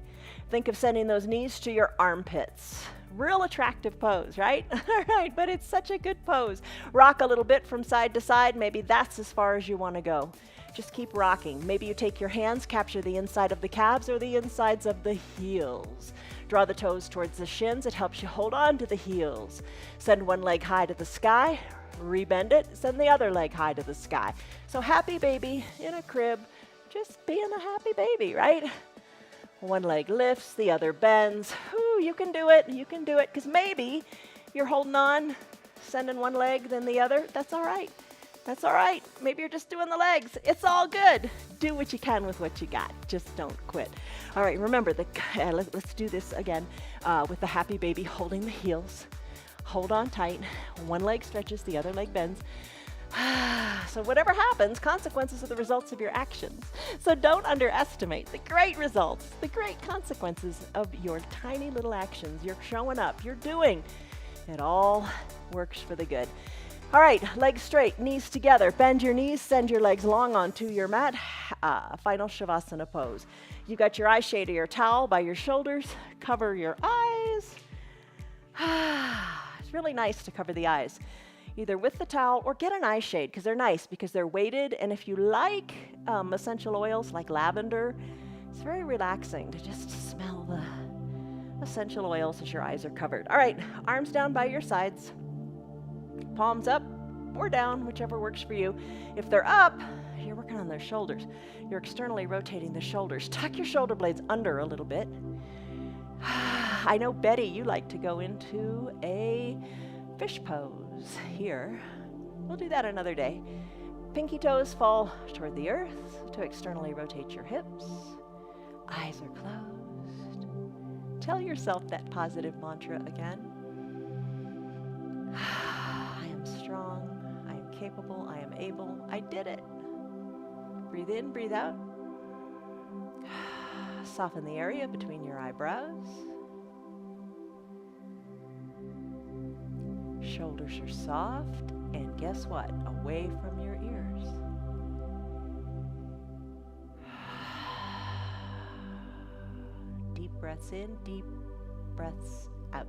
Think of sending those knees to your armpits. Real attractive pose, right? All right, but it's such a good pose. Rock a little bit from side to side. Maybe that's as far as you want to go. Just keep rocking. Maybe you take your hands, capture the inside of the calves or the insides of the heels. Draw the toes towards the shins. It helps you hold on to the heels. Send one leg high to the sky. Rebend it. Send the other leg high to the sky. So happy baby in a crib. Just being a happy baby, right? One leg lifts, the other bends. Ooh, you can do it. You can do it. Because maybe you're holding on, sending one leg, then the other. That's all right. That's all right. Maybe you're just doing the legs. It's all good. Do what you can with what you got. Just don't quit. All right, remember, let's do this again with the happy baby holding the heels. Hold on tight. One leg stretches, the other leg bends. So whatever happens, consequences are the results of your actions. So don't underestimate the great results, the great consequences of your tiny little actions. You're showing up, you're doing. It all works for the good. All right, legs straight, knees together. Bend your knees, send your legs long onto your mat. Final shavasana pose. You got your eye shade or your towel by your shoulders. Cover your eyes. It's really nice to cover the eyes, either with the towel or get an eye shade, because they're nice, because they're weighted, and if you like, essential oils like lavender. It's very relaxing to just smell the essential oils as your eyes are covered. All right, arms down by your sides, palms up or down, whichever works for you. If they're up, you're working on their shoulders. You're externally rotating the shoulders. Tuck your shoulder blades under a little bit. I know, Betty, you like to go into a fish pose here. We'll do that another day. Pinky toes fall toward the earth to externally rotate your hips. Eyes are closed. Tell yourself that positive mantra again. I am strong. I am capable. I am able. I did it. Breathe in, breathe out. Soften the area between your eyebrows. Shoulders are soft, and guess what? Away from your ears. Deep breaths in, deep breaths out.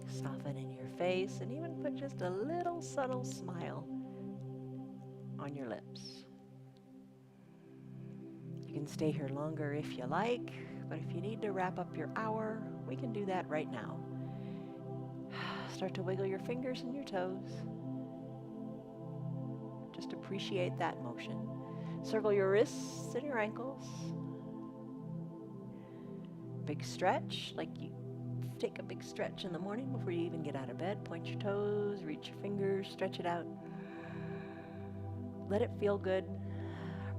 Soften in your face and even put just a little subtle smile on your lips. You can stay here longer if you like, but if you need to wrap up your hour, we can do that right now. Start to wiggle your fingers and your toes. Just appreciate that motion. Circle your wrists and your ankles. Big stretch, like you take a big stretch in the morning before you even get out of bed. Point your toes, reach your fingers, stretch it out. Let it feel good.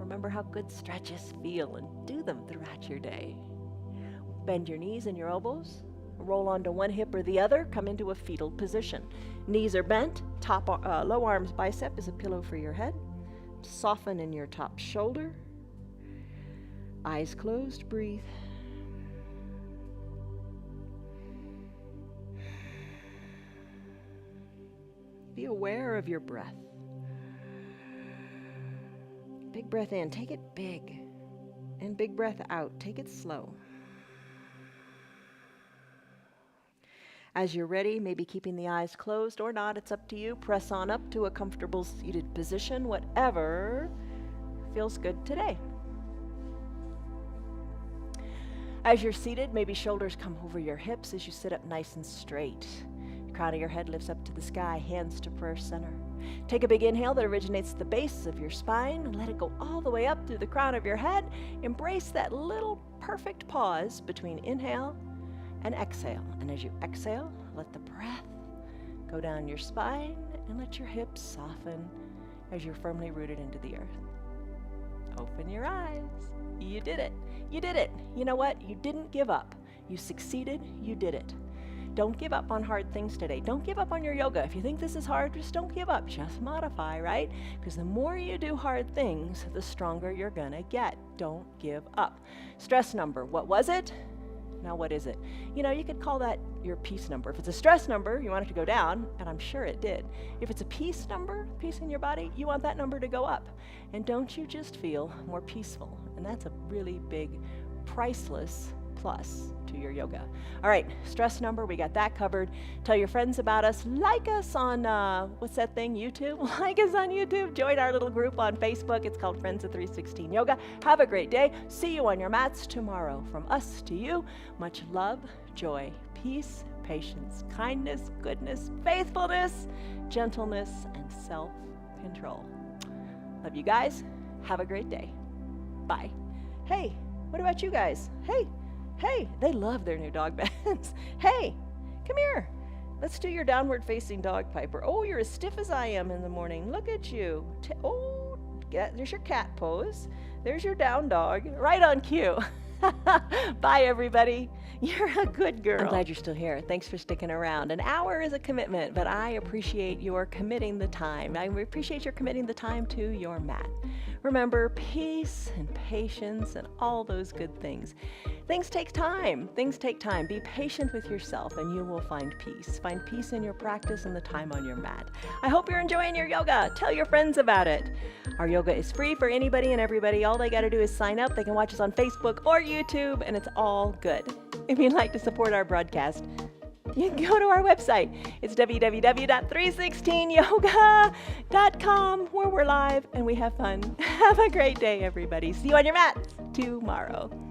Remember how good stretches feel and do them throughout your day. Bend your knees and your elbows. Roll onto one hip or the other. Come into a fetal position. Knees are bent. Low arms bicep is a pillow for your head. Soften in your top shoulder. Eyes closed. Breathe. Be aware of your breath. Big breath in, take it big. And big breath out, take it slow. As you're ready, maybe keeping the eyes closed or not, it's up to you. Press on up to a comfortable seated position, whatever feels good today. As you're seated, maybe shoulders come over your hips as you sit up nice and straight. Crown of your head lifts up to the sky, hands to prayer center. Take a big inhale that originates at the base of your spine and let it go all the way up through the crown of your head. Embrace that little perfect pause between inhale and exhale. And as you exhale, let the breath go down your spine and let your hips soften as you're firmly rooted into the earth. Open your eyes. You did it. You did it. You know what? You didn't give up. You succeeded. You did it. Don't give up on hard things today. Don't give up on your yoga. If you think this is hard, just don't give up. Just modify, right? Because the more you do hard things, the stronger you're going to get. Don't give up. Stress number. What was it? Now what is it? You know, you could call that your peace number. If it's a stress number, you want it to go down, and I'm sure it did. If it's a peace number, peace in your body, you want that number to go up. And don't you just feel more peaceful? And that's a really big, priceless plus to your yoga. All right, stress number, we got that covered. Tell your friends about us. Like us on, what's that thing, YouTube? Like us on YouTube. Join our little group on Facebook. It's called Friends of 316 Yoga. Have a great day. See you on your mats tomorrow. From us to you, much love, joy, peace, patience, kindness, goodness, faithfulness, gentleness, and self-control. Love you guys. Have a great day. Bye. Hey, what about you guys? Hey, they love their new dog beds. Hey, come here. Let's do your downward facing dog, Piper. Oh, you're as stiff as I am in the morning. Look at you. There's your cat pose. There's your down dog. Right on cue. Bye, everybody. You're a good girl. I'm glad you're still here. Thanks for sticking around. An hour is a commitment, but I appreciate your committing the time. I appreciate your committing the time to your mat. Remember, peace and patience and all those good things. Things take time. Things take time. Be patient with yourself and you will find peace. Find peace in your practice and the time on your mat. I hope you're enjoying your yoga. Tell your friends about it. Our yoga is free for anybody and everybody. All they got to do is sign up. They can watch us on Facebook or YouTube, and it's all good. If you'd like to support our broadcast, you can go to our website. It's www.316yoga.com, where we're live and we have fun. Have a great day, everybody. See you on your mats tomorrow.